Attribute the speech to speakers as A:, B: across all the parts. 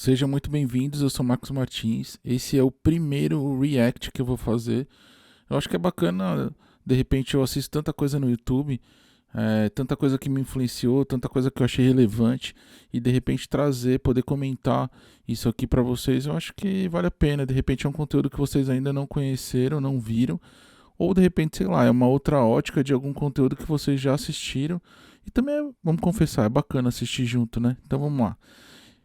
A: Sejam muito bem-vindos, eu sou Marcos Martins. Esse é o primeiro react que eu vou fazer. Eu acho que é bacana, de repente eu assisto tanta coisa no YouTube, tanta coisa que me influenciou, tanta coisa que eu achei relevante, e de repente trazer, poder comentar isso aqui pra vocês, eu acho que vale a pena. De repente é um conteúdo que vocês ainda não conheceram, não viram, ou de repente, sei lá, é uma outra ótica de algum conteúdo que vocês já assistiram. E também, vamos confessar, é bacana assistir junto, né? Então vamos lá.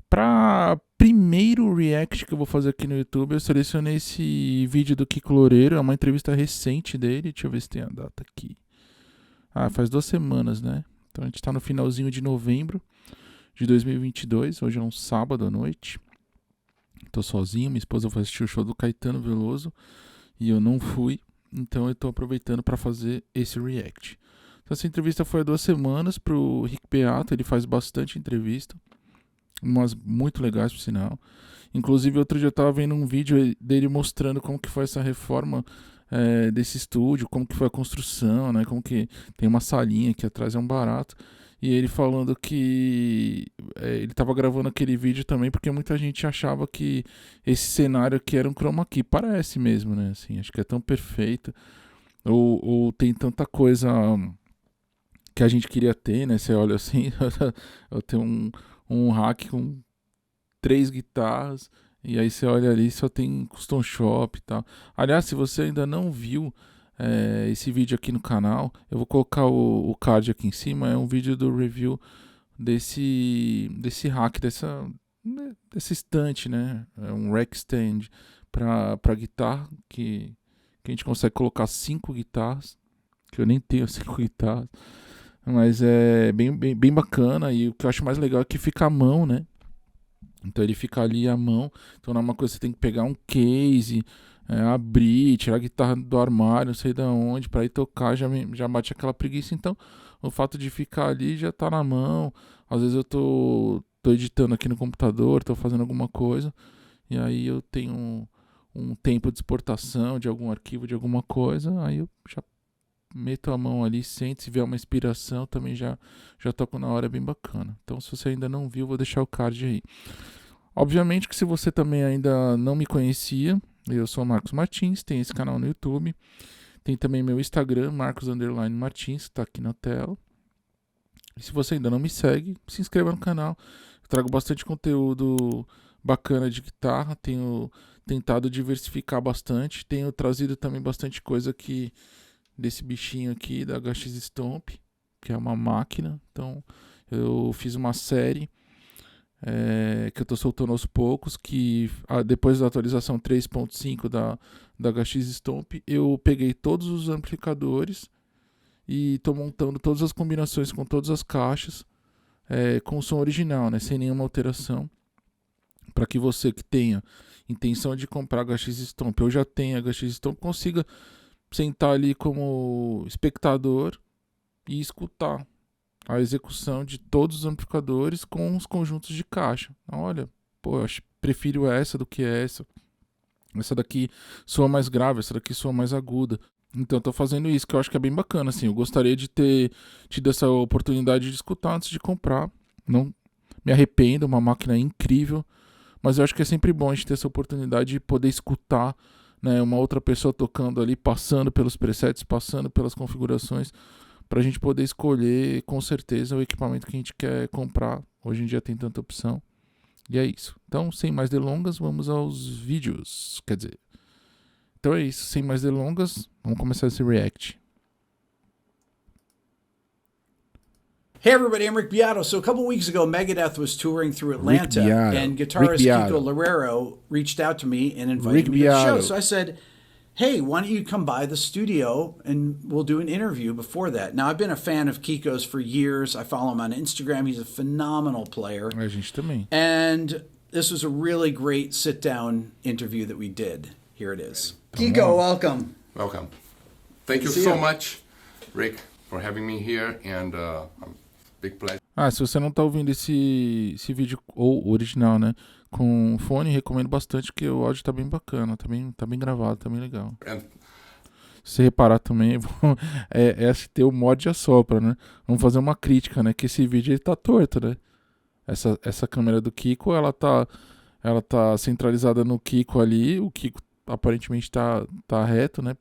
A: Para primeiro react que eu vou fazer aqui no YouTube, eu selecionei esse vídeo do Kiko Loureiro, é uma entrevista recente dele, deixa eu ver se tem a data aqui. Faz 2 semanas, né? Então a gente tá no finalzinho de novembro de 2022, hoje é um sábado à noite. Tô sozinho, minha esposa foi assistir o show do Caetano Veloso e eu não fui, então eu tô aproveitando para fazer esse react. Então essa entrevista foi há 2 semanas pro Rick Beato, ele faz bastante entrevista. Umas muito legais, por sinal. Inclusive, outro dia eu tava vendo um vídeo dele mostrando como que foi essa reforma desse estúdio, como que foi a construção, né? Como que tem uma salinha aqui atrás, é um barato. E ele falando que ele tava gravando aquele vídeo também porque muita gente achava que esse cenário aqui era um chroma key. Parece mesmo, né? Assim, acho que é tão perfeito. Ou tem tanta coisa que a gente queria ter, né? Você olha assim, eu tenho um rack com 3 guitarras, e aí você olha ali, só tem custom shop e tal. Aliás, se você ainda não viu esse vídeo aqui no canal, eu vou colocar o card aqui em cima, é um vídeo do review desse rack, dessa estante, né? É um rack stand para guitarra, que a gente consegue colocar 5 guitarras, que eu nem tenho 5 guitarras. Mas é bem bacana, e o que eu acho mais legal é que fica à mão, né? Então ele fica ali à mão, então não é uma coisa que você tem que pegar um case, abrir, tirar a guitarra do armário, não sei de onde, para ir tocar, já bate aquela preguiça. Então o fato de ficar ali já tá na mão. Às vezes eu tô editando aqui no computador, tô fazendo alguma coisa, e aí eu tenho um tempo de exportação de algum arquivo, de alguma coisa, aí eu já meto a mão ali, sente, se vier uma inspiração, também já toco na hora, é bem bacana. Então, se você ainda não viu, vou deixar o card aí. Obviamente que se você também ainda não me conhecia, eu sou o Marcos Martins, tem esse canal no YouTube, tem também meu Instagram, Marcos_Martins, que tá aqui na tela. E se você ainda não me segue, se inscreva no canal. Eu trago bastante conteúdo bacana de guitarra, tenho tentado diversificar bastante, tenho trazido também bastante coisa que desse bichinho aqui da HX Stomp, que é uma máquina. Então eu fiz uma série que eu estou soltando aos poucos, que depois da atualização 3.5 da HX Stomp, eu peguei todos os amplificadores e estou montando todas as combinações com todas as caixas com o som original, né, sem nenhuma alteração, para que você que tenha intenção de comprar HX Stomp ou já tenha HX Stomp consiga sentar ali como espectador e escutar a execução de todos os amplificadores com os conjuntos de caixa. Olha, pô, eu prefiro essa do que essa. Essa daqui soa mais grave, essa daqui soa mais aguda. Então eu tô fazendo isso, que eu acho que é bem bacana, assim. Eu gostaria de ter tido essa oportunidade de escutar antes de comprar. Não me arrependo, uma máquina incrível. Mas eu acho que é sempre bom a gente ter essa oportunidade de poder escutar, né, uma outra pessoa tocando ali, passando pelos presets, passando pelas configurações, para a gente poder escolher com certeza o equipamento que a gente quer comprar. Hoje em dia tem tanta opção. E é isso. Então, sem mais delongas, vamos aos vídeos. Quer dizer, então é isso. Sem mais delongas, vamos começar esse react.
B: Hey everybody, I'm Rick Beato. So a couple weeks ago, Megadeth was touring through Atlanta, and
A: Rick
B: guitarist
A: Beato.
B: Kiko Loureiro reached out to me and invited me to the show. So I said, hey, why don't you come by the studio and we'll do an interview before that. Now, I've been a fan of Kiko's for years. I follow him on Instagram. He's a phenomenal player.
A: A gente também.
B: And this was a really great sit-down interview that we did. Here it is. Kiko, welcome.
C: Welcome. Thank you so much, Rick, for having me here, and big pleasure.
A: Se você não tá ouvindo esse vídeo ou original, né, com fone, recomendo bastante, que o áudio tá bem bacana, tá bem gravado, tá bem legal. Se você reparar também, ter o mod de assopra, né? Vamos fazer uma crítica, né, que esse vídeo ele tá torto, né? Essa câmera do Kiko, ela tá ela tá centralizada no Kiko ali, o Kiko aparentemente tá reto, né,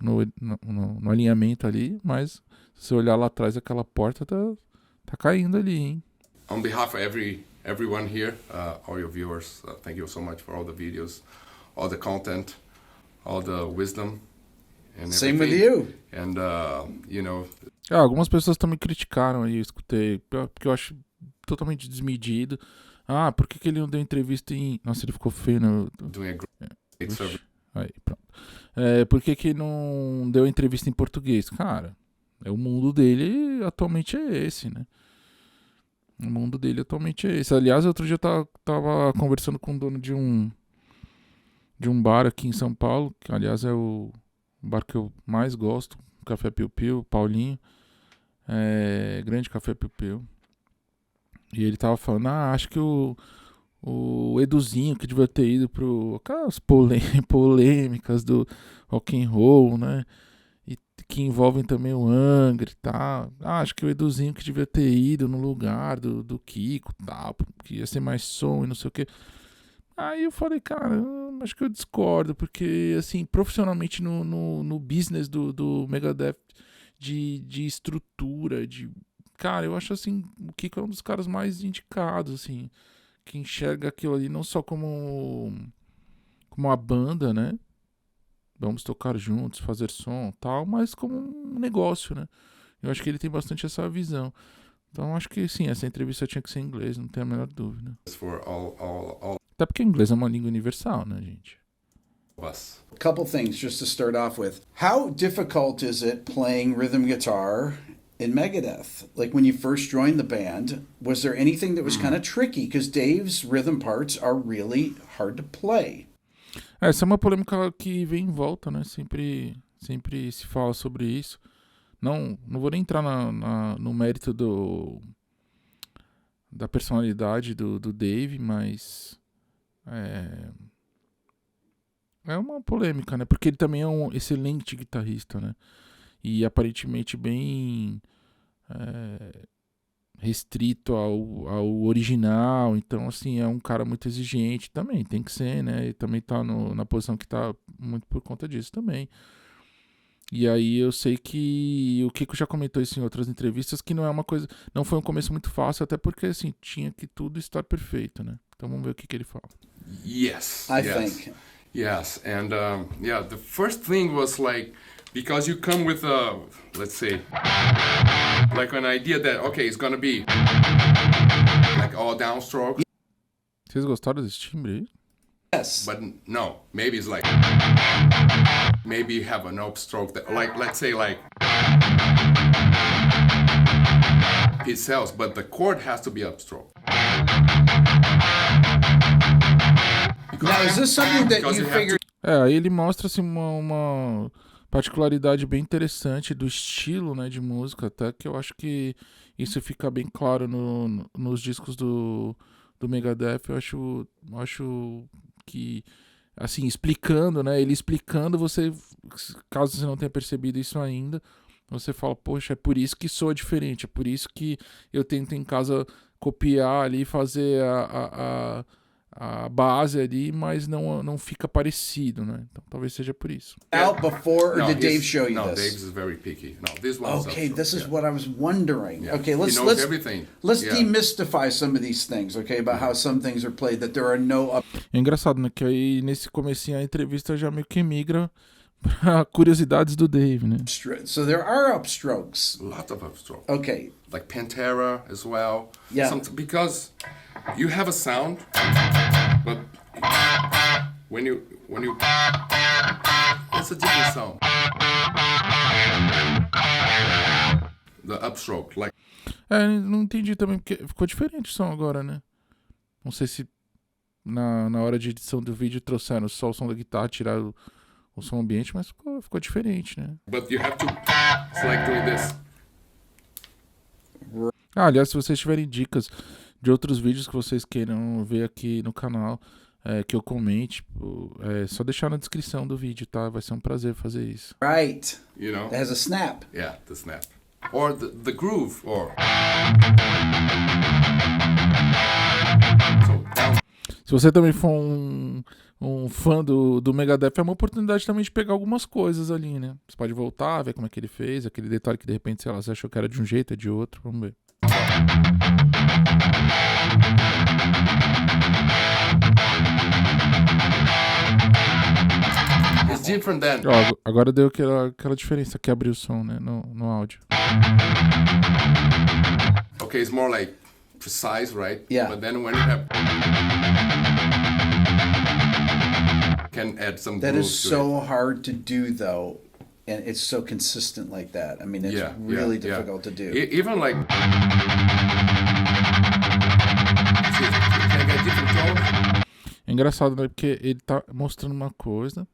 A: no alinhamento ali, mas se você olhar lá atrás, aquela porta tá caindo ali, hein?
C: On behalf of everyone here, all your viewers, thank you so much for all the videos, all the content, all the wisdom and
B: Same with
C: everything.
B: you.
C: And, you know...
A: Algumas pessoas também criticaram aí, eu escutei, porque eu acho totalmente desmedido. Por que ele não deu entrevista em... Nossa, ele ficou feio, né?
C: Doing a great service.
A: Aí, pronto. Por que não deu entrevista em português? Cara, o mundo dele atualmente é esse, né? O mundo dele atualmente é esse. Aliás, outro dia eu tava conversando com o dono de um bar aqui em São Paulo, que aliás é o bar que eu mais gosto, Café Piu Piu, Paulinho. Grande Café Piu Piu. E ele tava falando, acho que o Eduzinho que devia ter ido aquelas polêmicas do rock and roll, né? E que envolvem também o Angra e tal. Acho que o Eduzinho que devia ter ido no lugar do Kiko e tal, porque ia ser mais som e não sei o que. Aí eu falei, cara, acho que eu discordo, porque assim, profissionalmente no business do Megadeth, de estrutura, cara, eu acho assim, o Kiko é um dos caras mais indicados, assim, que enxerga aquilo ali não só como uma banda, né? Vamos tocar juntos, fazer som e tal, mas como um negócio, né? Eu acho que ele tem bastante essa visão. Então acho que sim, essa entrevista tinha que ser em inglês, não tem a menor dúvida. Até porque inglês é uma língua universal, né, gente?
B: A couple things just to start off with. How difficult is it playing rhythm guitar in Megadeth? Like when you first joined the band, was there anything that was kind of tricky? Because Dave's rhythm parts are really hard to play.
A: Essa é uma polêmica que vem em volta, né? Sempre se fala sobre isso. Não vou nem entrar no mérito da personalidade do Dave, mas é uma polêmica, né? Porque ele também é um excelente guitarrista, né? E aparentemente bem restrito ao original. Então, assim, é um cara muito exigente também. Tem que ser, né? E também tá na posição que tá muito por conta disso também. E aí eu sei que o Kiko já comentou isso em outras entrevistas, que não foi um começo muito fácil, até porque, assim, tinha que tudo estar perfeito, né? Então vamos ver o que ele fala.
C: Yes.
B: I think.
C: Yes, and the first thing was like, because you come with let's say, like an idea that, okay, it's gonna be like all downstroke.
A: Vocês gostaram desse timbre aí?
B: Yes.
C: But no, maybe it's like, maybe you have an upstroke that, like, let's say like, it sells, but the chord has to be upstroke.
B: Now, is this something that you figured?
A: Aí ele mostra assim, uma particularidade bem interessante do estilo, né, de música, até que eu acho que isso fica bem claro nos discos do Megadeth. Eu acho que, assim, explicando, né, ele explicando, você, caso você não tenha percebido isso ainda, você fala, poxa, é por isso que soa diferente, é por isso que eu tento em casa copiar ali, fazer a base ali, mas não fica parecido, né? Então talvez seja por isso.
B: Out before, or did Dave show you
C: no,
B: this?
C: No, Dave is very picky. No, this one.
B: Okay, this is what I was wondering.
C: Yeah.
B: Okay, let's
C: everything.
B: Let's demystify some of these things, okay, about how some things are played, that there are no
A: É engraçado, né? Que aí nesse comecinho a entrevista já meio que migra para curiosidades do Dave, né?
B: So there are upstrokes.
C: Lots of upstrokes.
B: Okay.
C: Like Pantera as well.
B: Yeah.
C: Because you have a sound, but when you it's a different sound. The upstroke, like.
A: Não entendi também, porque ficou diferente o som agora, né? Não sei se na hora de edição do vídeo trouxeram só o som da guitarra, tiraram o som ambiente, mas ficou diferente, né?
C: But you have to, it's like doing this.
A: Aliás, se vocês tiverem dicas de outros vídeos que vocês queiram ver aqui no canal, que eu comente, é só deixar na descrição do vídeo, tá? Vai ser um prazer fazer isso.
B: Right.
C: You know?
B: It has a snap.
C: Yeah, the snap. Or the groove, or... So, down.
A: Se você também for um fã do Megadeth, é uma oportunidade também de pegar algumas coisas ali, né? Você pode voltar, ver como é que ele fez, aquele detalhe que de repente, sei lá, você achou que era de um jeito, é de outro, vamos ver.
C: It's different than...
A: Ó, agora deu aquela diferença que abriu o som, né, no áudio.
C: Okay, it's more like precise, right?
B: Yeah.
C: But then when you have... can add some
B: That
C: grooves
B: is
C: to
B: so
C: it.
B: hard to do, though, and it's so consistent like that. I mean, it's really difficult to do.
C: Even like... See, you can get different tones.
A: É engraçado, né, porque ele tá mostrando uma coisa,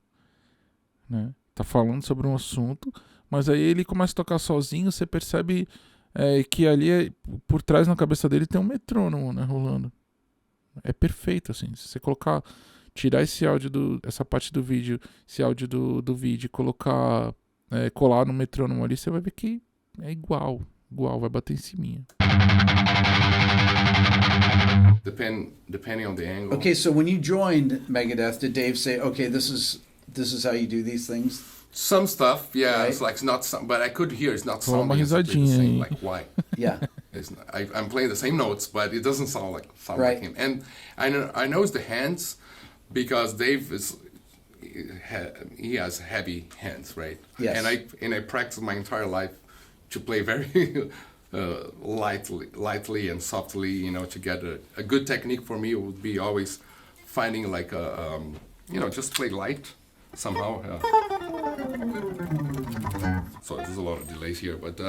A: né, tá falando sobre um assunto, mas aí ele começa a tocar sozinho, você percebe que ali, por trás na cabeça dele, tem um metrônomo, né, rolando. É perfeito, assim, se você colocar... Tirar esse áudio essa parte do vídeo, esse áudio do vídeo, colocar, colar no metrônomo ali, você vai ver que é igual, vai bater em cima.
C: Depending on the angle.
B: Okay, so when you joined Megadeth, did Dave say, "Okay, this is how you do these things"?
C: Some stuff, yeah,
B: Right.
C: it's like it's not some, but I could hear it's not
A: Fala uma
C: sounding exactly the
A: risadinha
C: same.
A: aí.
C: Like why?
B: Yeah.
C: I'm playing the same notes, but it doesn't sound like
B: Right.
C: him. And I know it's the hands because Dave he has heavy hands, right?
B: Yes.
C: And I practice my entire life to play very lightly and softly, you know, to get a good technique for me would be always finding like just play light somehow. So there's a lot of delays here, but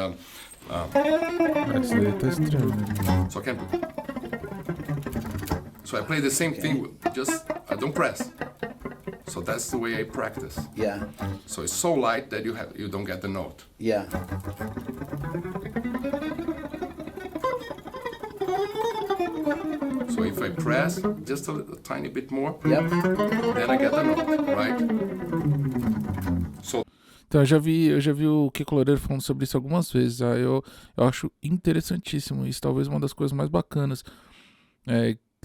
A: Essa daí tá estranho.
C: so I play the same thing, just I don't press. So that's the way I practice.
B: Yeah.
C: So it's so light that you don't get the note.
B: Yeah.
C: So if I press just a tiny bit more,
B: Yep.
C: then I get the note, right? So
A: Então eu já vi o Kiko Loureiro falando sobre isso algumas vezes. Eu acho interessantíssimo isso, talvez uma das coisas mais bacanas.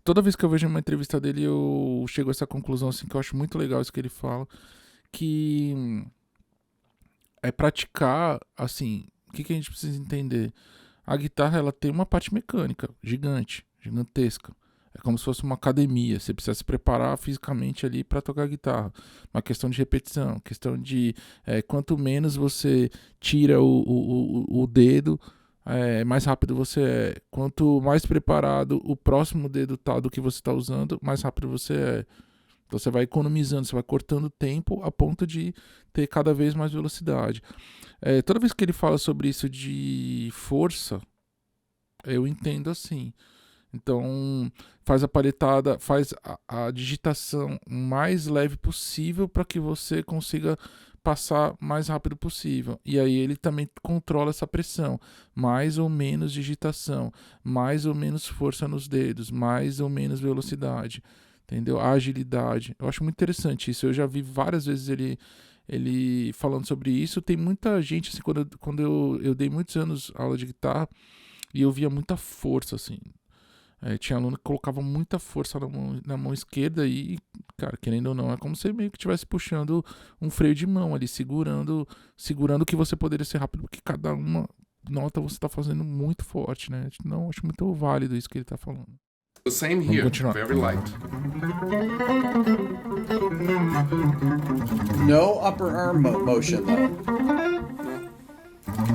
A: Toda vez que eu vejo uma entrevista dele, eu chego a essa conclusão assim, que eu acho muito legal isso que ele fala, que é praticar, assim, o que a gente precisa entender? A guitarra, ela tem uma parte mecânica gigantesca. É como se fosse uma academia, você precisa se preparar fisicamente ali para tocar guitarra. Uma questão de repetição, questão de quanto menos você tira o dedo, mais rápido você é. Quanto mais preparado o próximo dedo tá do que você está usando, mais rápido você é. Então você vai economizando, você vai cortando tempo a ponto de ter cada vez mais velocidade. Toda vez que ele fala sobre isso de força, eu entendo assim. Então faz a paletada, faz a digitação mais leve possível para que você consiga passar mais rápido possível. E aí ele também controla essa pressão. Mais ou menos digitação, mais ou menos força nos dedos, mais ou menos velocidade, entendeu? A agilidade. Eu acho muito interessante isso. Eu já vi várias vezes ele falando sobre isso. Tem muita gente, assim, quando eu dei muitos anos aula de guitarra e eu via muita força, assim. Tinha aluno que colocava muita força na mão esquerda e, cara, querendo ou não, é como se meio que estivesse puxando um freio de mão ali, segurando o que você poderia ser rápido, porque cada uma nota você está fazendo muito forte, né? Não, acho muito válido isso que ele está falando.
C: the same here, very light.
B: No upper arm motion, though.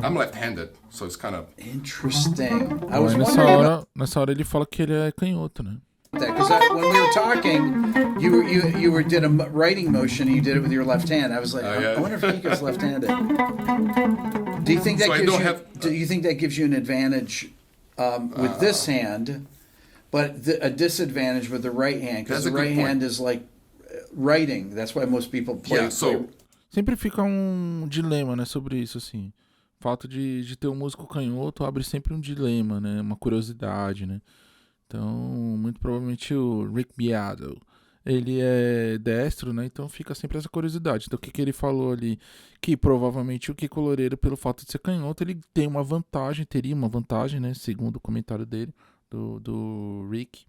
C: I'm left-handed, so it's kind of...
B: Interesting. I was
A: Nessa
B: wondering
A: hora, nessa hora ele fala que ele é canhoto, né?
B: that because when we were talking, you did a writing motion and you did it with your left hand. I was like,
C: yeah.
B: I wonder if Kiko's left-handed. Do you think that
C: So I
B: gives
C: don't
B: you?
C: have-
B: Do you think that gives you an advantage with this hand, but a disadvantage with the right hand? Because
C: That's
B: the
C: a
B: right
C: good point.
B: hand is like writing. That's why most people play.
C: Yeah, so...
A: Sempre fica um dilema, né, sobre isso, assim. O fato de ter um músico canhoto abre sempre um dilema, né, uma curiosidade, né. Então, muito provavelmente o Rick Beato, ele é destro, né, então fica sempre essa curiosidade. Então, o que ele falou ali? Que provavelmente o Kiko Loureiro, pelo fato de ser canhoto, ele teria uma vantagem, né, segundo o comentário dele, do Rick,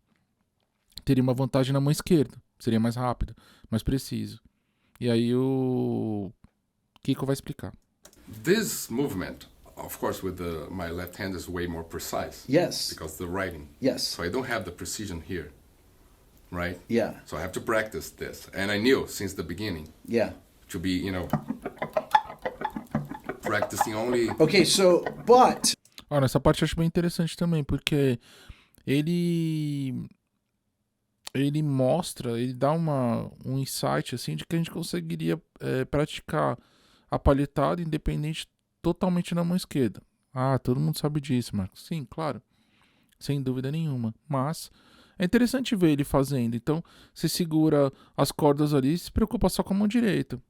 A: teria uma vantagem na mão esquerda. Seria mais rápido, mais preciso. E aí o Kiko vai explicar.
C: This movement, of course, with my left hand is way more precise.
B: Yes.
C: Because the writing.
B: Yes.
C: So I don't have the precision here, right?
B: Yeah.
C: So I have to practice this. And I knew since the beginning.
B: Yeah.
C: To be, practicing only...
B: Okay, so, but...
A: Olha, essa parte eu acho bem interessante também, porque ele mostra, ele dá um insight, assim, de que a gente conseguiria praticar a palhetada independente totalmente na mão esquerda. Ah, todo mundo sabe disso, Marcos. Sim, claro. Sem dúvida nenhuma. Mas é interessante ver ele fazendo. Então, você segura as cordas ali e se preocupa só com a mão direita.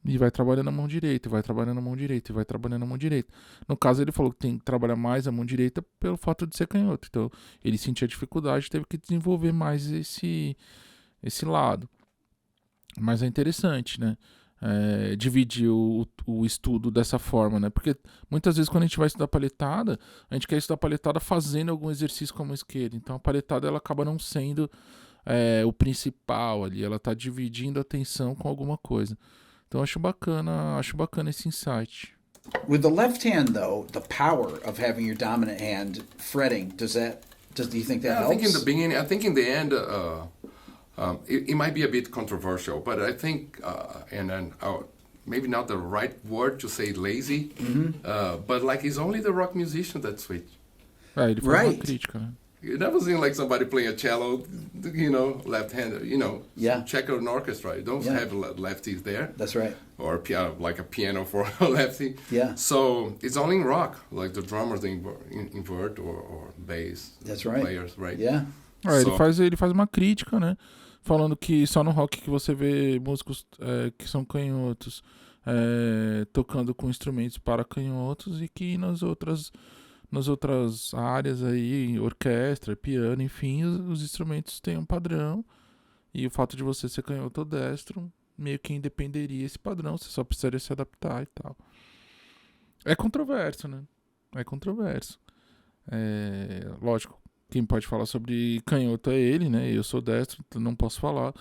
A: E vai trabalhando a mão direita, vai trabalhando a mão direita, e vai trabalhando a mão direita. No caso, ele falou que tem que trabalhar mais a mão direita pelo fato de ser canhoto. Então, ele sentia dificuldade, teve que desenvolver mais esse lado. Mas é interessante, né? Dividir o estudo dessa forma, né? Porque muitas vezes quando a gente vai estudar palhetada, a gente quer estudar palhetada fazendo algum exercício com a mão esquerda. Então, a palhetada ela acaba não sendo o principal ali. Ela está dividindo a atenção com alguma coisa. Então acho bacana esse insight.
B: With the left hand, though, the power of having your dominant hand fretting, do you think that helps?
C: I think in the beginning, I think in the end, it might be a bit controversial, but I think, maybe not the right word to say lazy, but like it's only the rock musician that switch.
A: Ele faz uma crítica, né?
C: You never seen like somebody playing a cello, left-handed,
B: Yeah.
C: Check out an orchestra. You don't have lefties there.
B: That's right.
C: Or like a piano for a lefty.
B: Yeah.
C: So it's only in rock, like the drummers invert or bass.
B: That's right.
C: Players, right?
B: Yeah.
A: Ele faz uma crítica, né? Falando que só no rock que você vê músicos que são canhotos tocando com instrumentos para canhotos e que nas outras áreas aí, orquestra, piano, enfim, os instrumentos têm um padrão e o fato de você ser canhoto ou destro meio que independeria esse padrão, você só precisaria se adaptar e tal. É controverso, né? É controverso. Lógico, quem pode falar sobre canhoto é ele, né? Eu sou destro, então não posso falar.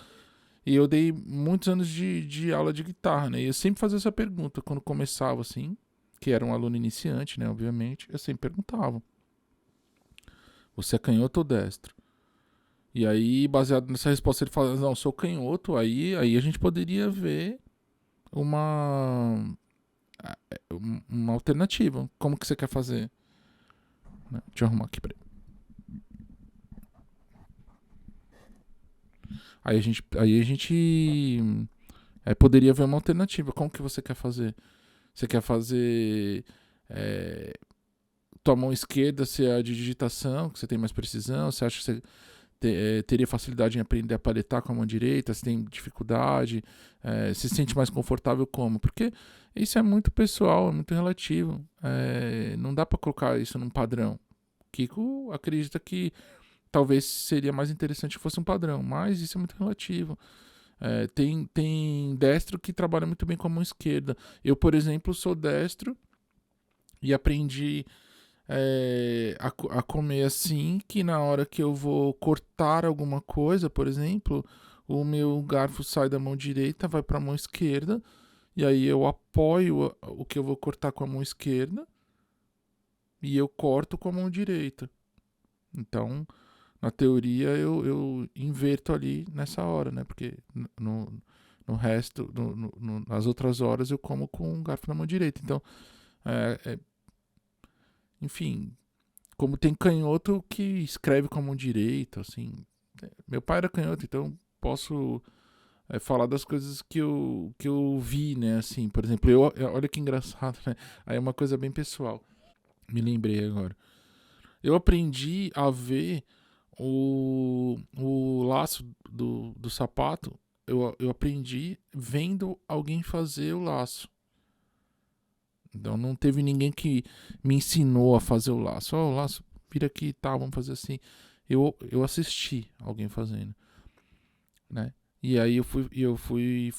A: E eu dei muitos anos de aula de guitarra, né? E eu sempre fazia essa pergunta quando começava assim, que era um aluno iniciante, né, obviamente, eu sempre perguntava: você é canhoto ou destro? E aí, baseado nessa resposta, ele fala: não, sou canhoto. Aí a gente poderia ver uma alternativa. Como que você quer fazer? Deixa eu arrumar aqui, peraí. Aí a gente poderia ver uma alternativa. Como que você quer fazer? Você quer fazer tua mão esquerda ser a de digitação, que você tem mais precisão? Você acha que você teria facilidade em aprender a palhetar com a mão direita? Você tem dificuldade? Se sente mais confortável como? Porque isso é muito pessoal, é muito relativo. Não dá para colocar isso num padrão. Kiko acredita que talvez seria mais interessante que fosse um padrão, mas isso é muito relativo. Tem destro que trabalha muito bem com a mão esquerda. Eu, por exemplo, sou destro e aprendi a comer assim, que na hora que eu vou cortar alguma coisa, por exemplo, o meu garfo sai da mão direita, vai para a mão esquerda, e aí eu apoio o que eu vou cortar com a mão esquerda e eu corto com a mão direita. Então, na teoria, eu inverto ali nessa hora, né? Porque no resto, nas outras horas, eu como com um garfo na mão direita. Então, enfim, como tem canhoto que escreve com a mão direita, assim. Meu pai era canhoto, então posso falar das coisas que eu vi, né? Assim, por exemplo, olha que engraçado, né? Aí é uma coisa bem pessoal. Me lembrei agora. Eu aprendi a ver o laço do sapato, eu aprendi vendo alguém fazer o laço. Então não teve ninguém que me ensinou a fazer o laço. O laço, vira aqui e tal, vamos fazer assim. Eu assisti alguém fazendo, né? E aí eu fui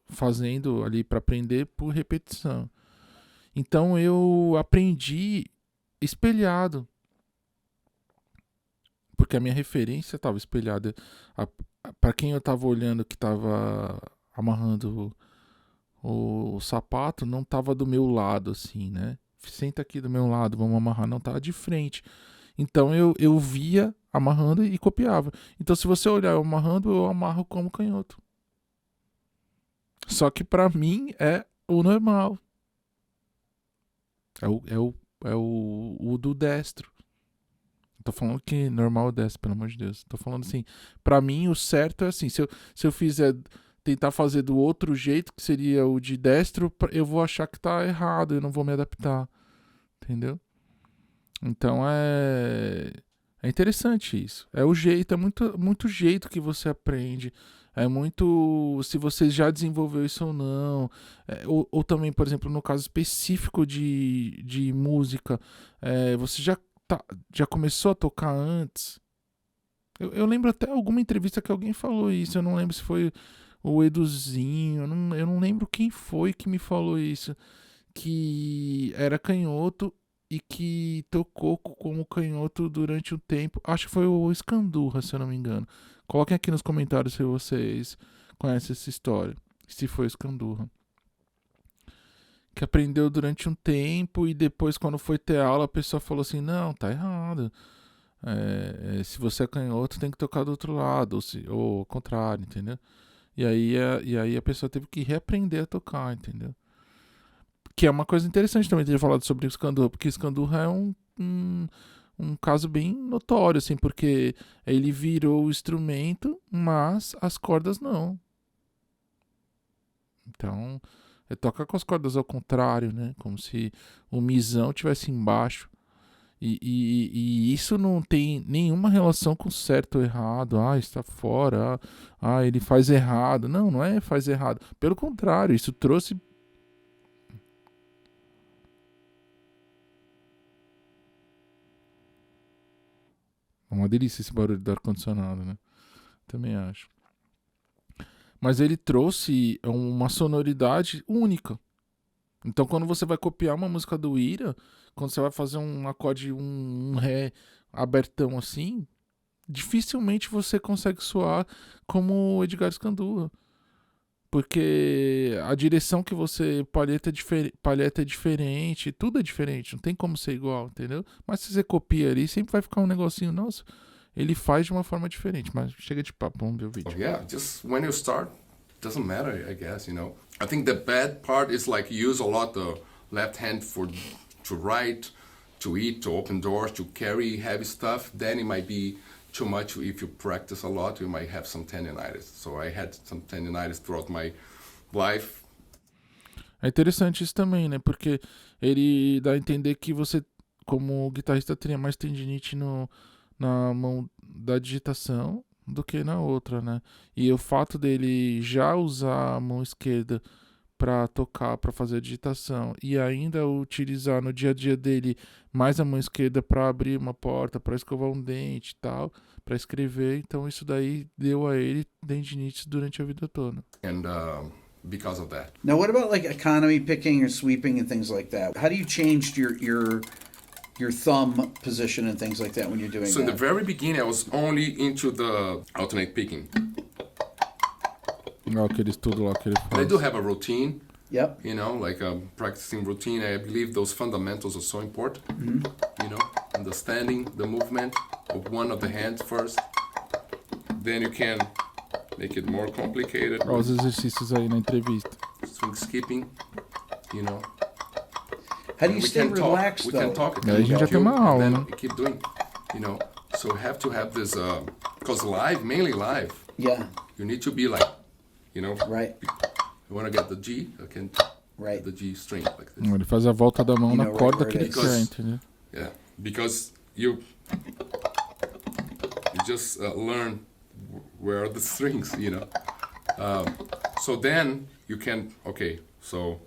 A: fazendo ali para aprender por repetição. Então eu aprendi espelhado. porque a minha referência estava espelhada. Para quem eu estava olhando que estava amarrando o sapato, não estava do meu lado, assim, né? Senta aqui do meu lado, vamos amarrar. Não, estava de frente. Então eu via amarrando e copiava. Então se você olhar eu amarrando, eu amarro como canhoto. Só que para mim é o normal. É o do destro. Tô falando que normal é destro, pelo amor de Deus. Tô falando assim, pra mim o certo é assim, se eu fizer, tentar fazer do outro jeito, que seria o de destro, eu vou achar que tá errado, eu não vou me adaptar. Entendeu? Então é interessante isso. É o jeito, é muito jeito que você aprende. É muito se você já desenvolveu isso ou não. Ou também, por exemplo, no caso específico de música, você já começou a tocar antes? Eu lembro até alguma entrevista que alguém falou isso. Eu não lembro se foi o Eduzinho. Eu não lembro quem foi que me falou isso. Que era canhoto e que tocou como canhoto durante um tempo. Acho que foi o Escandurra, se eu não me engano. Coloquem aqui nos comentários se vocês conhecem essa história. Se foi o Escandurra. Que aprendeu durante um tempo e depois, quando foi ter aula, a pessoa falou assim: não, tá errado. Se você é canhoto, tem que tocar do outro lado, ou ao contrário, entendeu? E aí a pessoa teve que reaprender a tocar, entendeu? Que é uma coisa interessante também ter falado sobre o Escandurra, porque o Escandurra é um caso bem notório, assim, porque ele virou o instrumento, mas as cordas não. Então, ele toca com as cordas ao contrário, né? Como se o misão estivesse embaixo. E isso não tem nenhuma relação com certo ou errado. Está fora. Ele faz errado. Não é faz errado. Pelo contrário, isso trouxe... Uma delícia esse barulho do ar-condicionado, né? Também acho. Mas ele trouxe uma sonoridade única. Então, quando você vai copiar uma música do Ira, quando você vai fazer um acorde, um ré abertão assim, dificilmente você consegue soar como o Edgar Escandurra. Porque a direção que você palheta é diferente, tudo é diferente, não tem como ser igual, entendeu? Mas se você copia ali, sempre vai ficar um negocinho, nossa, ele faz de uma forma diferente. Mas chega de papo, vamos ver o vídeo.
C: Yeah, just when you start, doesn't matter, I guess, you know. I think the bad part is like you use a lot the left hand to write, to eat, to open doors, to carry heavy stuff. Then it might be too much. If you practice a lot, you might have some tendinitis. So I had some tendinitis throughout my life.
A: É interessante isso também, né? Porque ele dá a entender que você, como guitarrista, teria mais tendinite na mão da digitação do que na outra, né? E o fato dele já usar a mão esquerda para tocar, para fazer a digitação, e ainda utilizar no dia a dia dele mais a mão esquerda para abrir uma porta, para escovar um dente e tal, para escrever, então isso daí deu a ele tendinite durante a vida toda.
C: And because of that.
B: Now, what about like economy picking or sweeping and things like that? How do you change your thumb position and things like that when you're doing
C: So
B: that?
C: in the very beginning, I was only into the alternate picking.
A: Aquele estudo lá que ele faz.
C: I do have a routine.
B: Yep.
C: You know, like a practicing routine. I believe those fundamentals are so important. Mm-hmm. You know, understanding the movement of one of the hands first. Then you can make it more complicated.
A: Olha os exercícios aí na entrevista.
C: Swing skipping, you know.
B: How do you stay relaxed,
C: though? We can talk.
A: A gente já tem uma aula, né?
C: Keep doing, you know. So we have to have this, because mainly live.
B: Yeah.
C: You need to be like, you know.
B: Right.
C: You want to get the G, I can
B: right.
C: the G string like this.
A: Ele faz a volta da mão na corda que ele quer, entendeu?
C: Yeah, because you just learn where are the strings, you know. So then you can, okay, so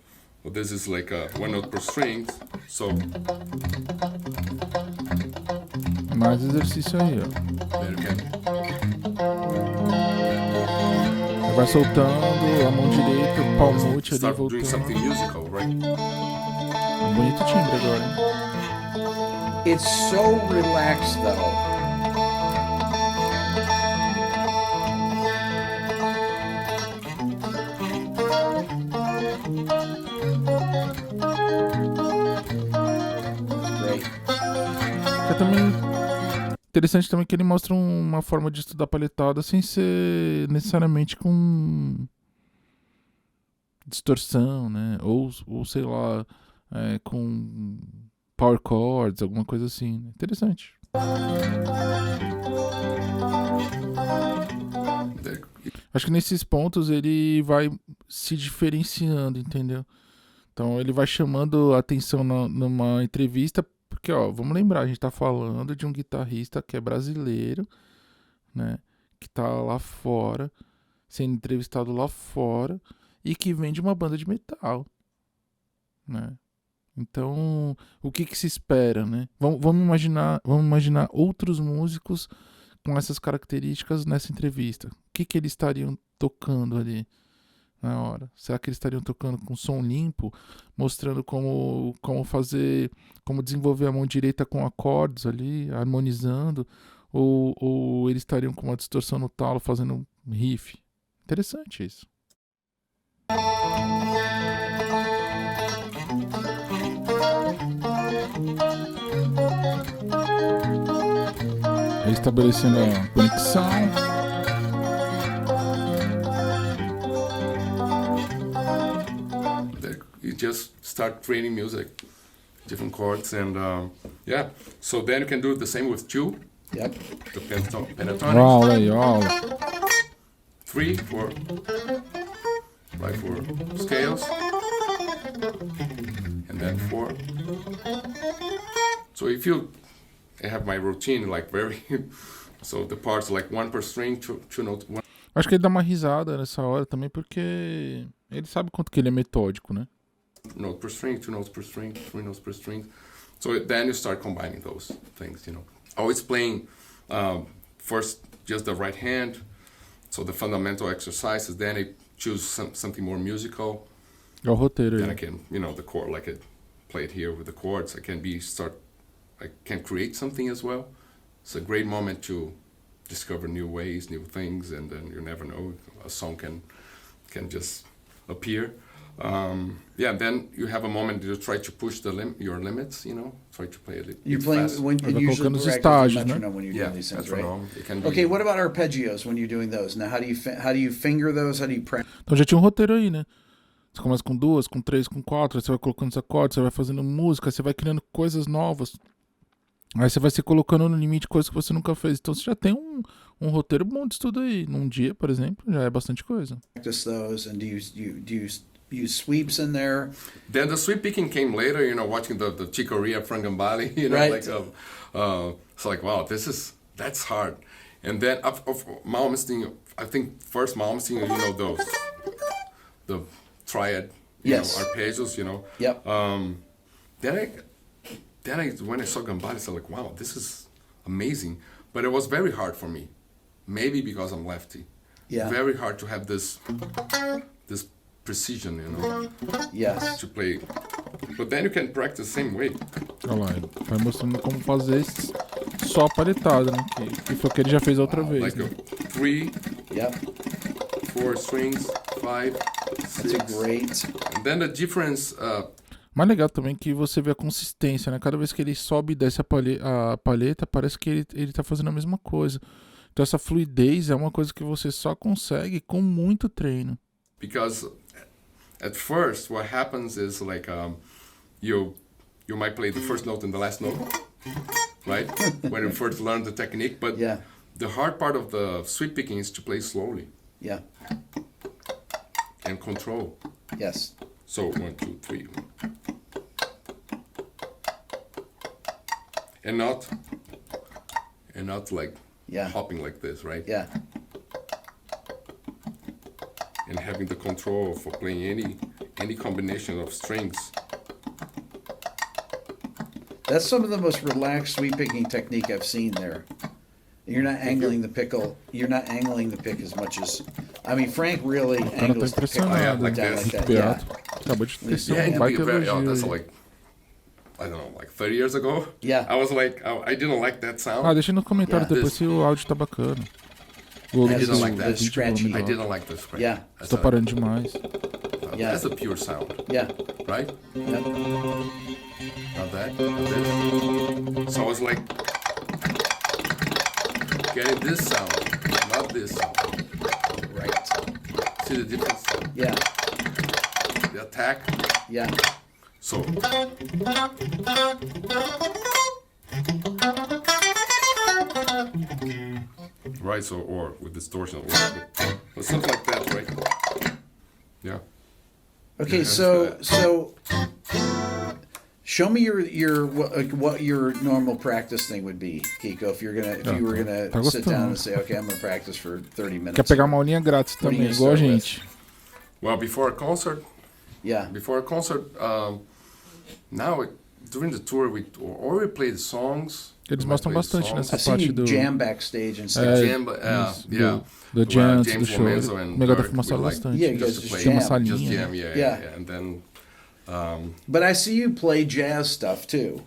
C: this is like one note per string, so...
A: Mais exercício aí, ó.
C: Then you can...
A: Vai soltando a mão direita, o palmute ali, voltando.
C: Doing something musical, right?
A: Um bonito timbre agora, hein?
B: It's so relaxed, though.
A: também interessante também que ele mostra uma forma de estudar palhetada sem ser necessariamente com distorção, né? Ou sei lá, com power chords, alguma coisa assim. Interessante. Acho que nesses pontos ele vai se diferenciando, entendeu? Então ele vai chamando a atenção numa entrevista, porque, ó, vamos lembrar, a gente tá falando de um guitarrista que é brasileiro, né? Que tá lá fora, sendo entrevistado lá fora, e que vem de uma banda de metal, né? Então, o que se espera, né? Vamos imaginar outros músicos com essas características nessa entrevista. O que eles estariam tocando ali na hora? Será que eles estariam tocando com som limpo, mostrando como desenvolver a mão direita com acordes ali, harmonizando, ou eles estariam com uma distorção no talo, fazendo um riff? Interessante isso. Estabelecendo a conexão.
C: You just start training music, different chords, and yeah. So then you can do the same with two.
B: Yep.
C: The pentatonics.
A: Aula aí, aula.
C: 3, 4, right, 4 scales, and then 4. So if you have my routine like very, so the parts like 1 per string, two notes.
A: Acho que ele dá uma risada nessa hora também porque ele sabe quanto que ele é metódico, né?
C: Note per string, 2 notes per string, 3 notes per string. So then you start combining those things, you know. Always playing first just the right hand, so the fundamental exercises. Then I choose something more musical.
A: É o roteiro
C: Then
A: aí.
C: I can, you know, the chord, like I play it here with the chords. I can create something as well. It's a great moment to discover new ways, new things, and then you never know, a song can just appear. Yeah, then you have a moment to try to push your limits, you know, try to play a little
B: You're
C: bit
B: playing
C: fast.
B: when
A: Vai
B: usually
A: colocando os
B: practice
A: estágios, né?
B: metronome when you're
C: Yeah,
B: doing these things,
C: that's
B: right?
C: wrong. It can be,
B: Okay, what about arpeggios when you're doing those? Now, how do you finger those? How do you practice?
A: Então já tinha um roteiro aí, né? Você começa com 2, com 3, com 4, você vai colocando os acordes, você vai fazendo música, você vai criando coisas novas. Aí você vai se colocando no limite coisas que você nunca fez. Então você já tem um roteiro bom de estudo aí. Num dia, por exemplo, já é bastante coisa.
B: Those, and do you use sweeps in there?
C: Then the sweep picking came later, you know, watching the Kiko Loureiro from Gambale, you know,
B: Right.
C: like it's like, wow, that's hard. And then of Malmsteen, I think first Malmsteen, you know, the triad,
B: Yes.
C: arpeggios, you know.
B: Yep.
C: Then when I saw Gambale, I was like, wow, this is amazing. But it was very hard for me, maybe because I'm lefty.
B: Yeah.
C: Very hard to have this precision, you know,
B: Yes.
C: to play. But then you can practice the same way.
A: Olha lá, ele vai mostrando como fazer só a palhetada, né? Que foi o que ele já fez a outra vez.
C: Like
A: Né?
C: 3,
B: Yep.
C: 4 strings, 5,
B: That's
C: 6.
B: a great.
C: And then the difference,
A: Mais legal também que você vê a consistência, né? Cada vez que ele sobe e desce a palheta, parece que ele tá fazendo a mesma coisa. Então essa fluidez é uma coisa que você só consegue com muito treino.
C: because at first what happens is like you might play the first note and the last note, right? When you first learn the technique, but
B: Yeah.
C: the hard part of the sweep picking is to play slowly
B: Yeah.
C: and control.
B: Yes.
C: So 1, 2, 3, and not like
B: Yeah.
C: hopping like this, right?
B: Yeah.
C: And having the control for playing any combination of strings.
B: That's some of the most relaxed sweep picking technique I've seen there. You're not angling the pickle. You're not angling the pick as much as. I mean, Frank really
A: O cara tá
B: angles the pick
A: impressionado.
C: like
B: down
C: this.
B: like
A: Rick
B: that. Yeah.
A: Beato. Acabou de tecer
C: Yeah,
A: um baita
C: that's
A: elogio.
C: like, I don't know, like 30 years ago.
B: Yeah.
C: I was like, I didn't like that sound.
A: Ah, deixa nos comentários
B: Yeah.
A: depois se o áudio tá bacana. O
B: I
C: didn't
A: do-
C: like
A: do
C: that.
A: vídeo
B: Scratchy.
A: falando
C: I
A: alto.
C: didn't like the scratch.
B: Yeah.
C: That's
A: Tô parando demais.
B: Yeah.
C: That's a pure sound,
B: Yeah.
C: right?
B: Yep.
C: Not that. Not this. So I was like, getting this sound, not this sound.
B: Right.
C: See the difference?
B: Yeah.
C: The attack.
B: Yeah.
C: So. Right, so, or with distortion, or something like that, right? Yeah.
B: Okay, so show me your what your normal practice thing would be, Kiko. If you were gonna sit down and say, okay, I'm gonna practice for 30 minutes.
A: Quer pegar uma aulinha grátis também, igual a gente.
C: Well, before a concert.
B: Yeah.
C: Before a concert, now during the tour we play the songs.
A: Eles mostram bastante nessa parte do
B: jam backstage and stuff.
A: Do jam, do show.
C: Megadeth
A: mostrava bastante.
B: Yeah, you guys
C: just
B: jam.
C: Just jam, yeah. And then.
B: But I see you play jazz stuff too.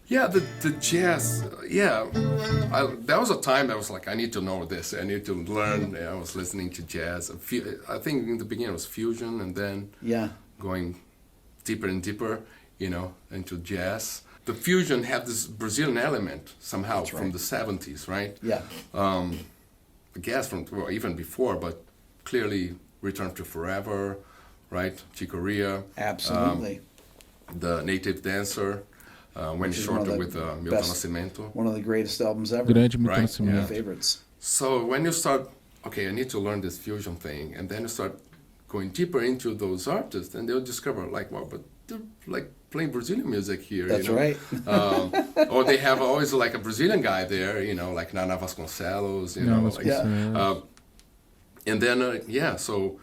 C: Yeah, the jazz. Yeah, that was a time that was like, I need to know this. I need to learn. I was listening to jazz. I think in the beginning it was fusion, and then going deeper and deeper, into jazz. The fusion had this Brazilian element somehow from the 70s, right?
B: Yeah.
C: I guess from even before, but clearly Return to Forever, right? Chicoria.
B: Absolutely.
C: The Native Dancer, when shorter with Milton Nascimento.
B: One of the greatest albums ever.
A: Grande Milton
B: Nascimento. One of my favorites.
C: So when you start, okay, I need to learn this fusion thing, and then you start going deeper into those artists, and they'll discover like, wow, but they're like playing Brazilian music here.
B: That's right.
C: Or they have always like a Brazilian guy there, like Nana Vasconcelos, and then so.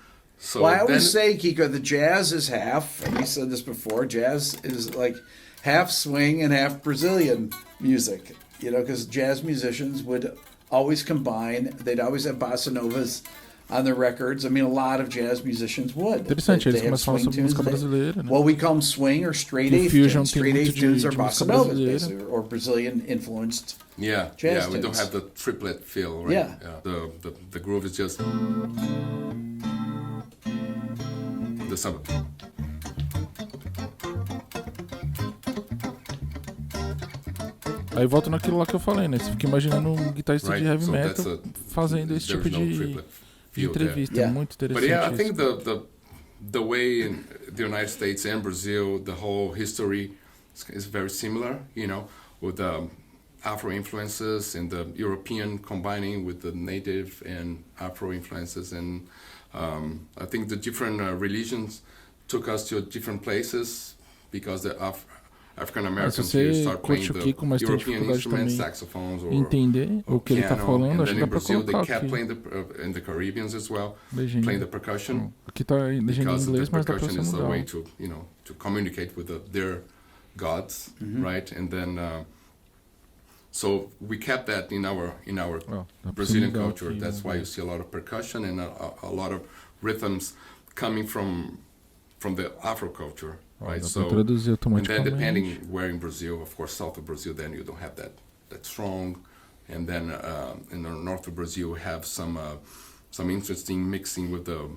B: Well, I always say, Kiko, the jazz is half. And we said this before. Jazz is like half swing and half Brazilian music. Because jazz musicians would always combine. They'd always have bossa novas on their records. I mean, a lot of jazz musicians would.
A: Interessante, eles começam a falar sobre música brasileira, né?
B: Well, we call them swing or straight eighth tunes. Straight eighth tunes are bossa novas, basically, or Brazilian influenced.
C: Yeah,
B: jazz
C: we
B: tunes.
C: don't have the triplet feel, right?
B: Yeah.
C: The groove is just the samba.
A: Aí volta naquilo lá que eu falei, né? Você fica imaginando um guitarrista de heavy metal fazendo esse tipo de entrevista. Muito interessante.
C: But yeah, I think the way in the United States and Brazil, the whole history is very similar, with the Afro influences and the European combining with the native and Afro influences. And I think the different religions took us to different places because the African Americans here start playing the European instruments, saxophones, or
A: entender o que ele tá falando, acho que dá pra
C: Brazil,
A: colocar
C: they kept
A: aqui.
C: playing in the Caribbeans as well,
A: Legenda.
C: playing the percussion.
A: Aqui tá legenda em inglês, mas dá pra
C: percussion is a
A: mudar.
C: way to to communicate with their gods, right? And then so we kept that in our Brazilian culture. That's why you see a lot of percussion and a lot of rhythms coming from the Afro culture. Right, so and then depending where in Brazil, of course, south of Brazil, then you don't have that strong, and then in the north of Brazil, you have some interesting mixing with the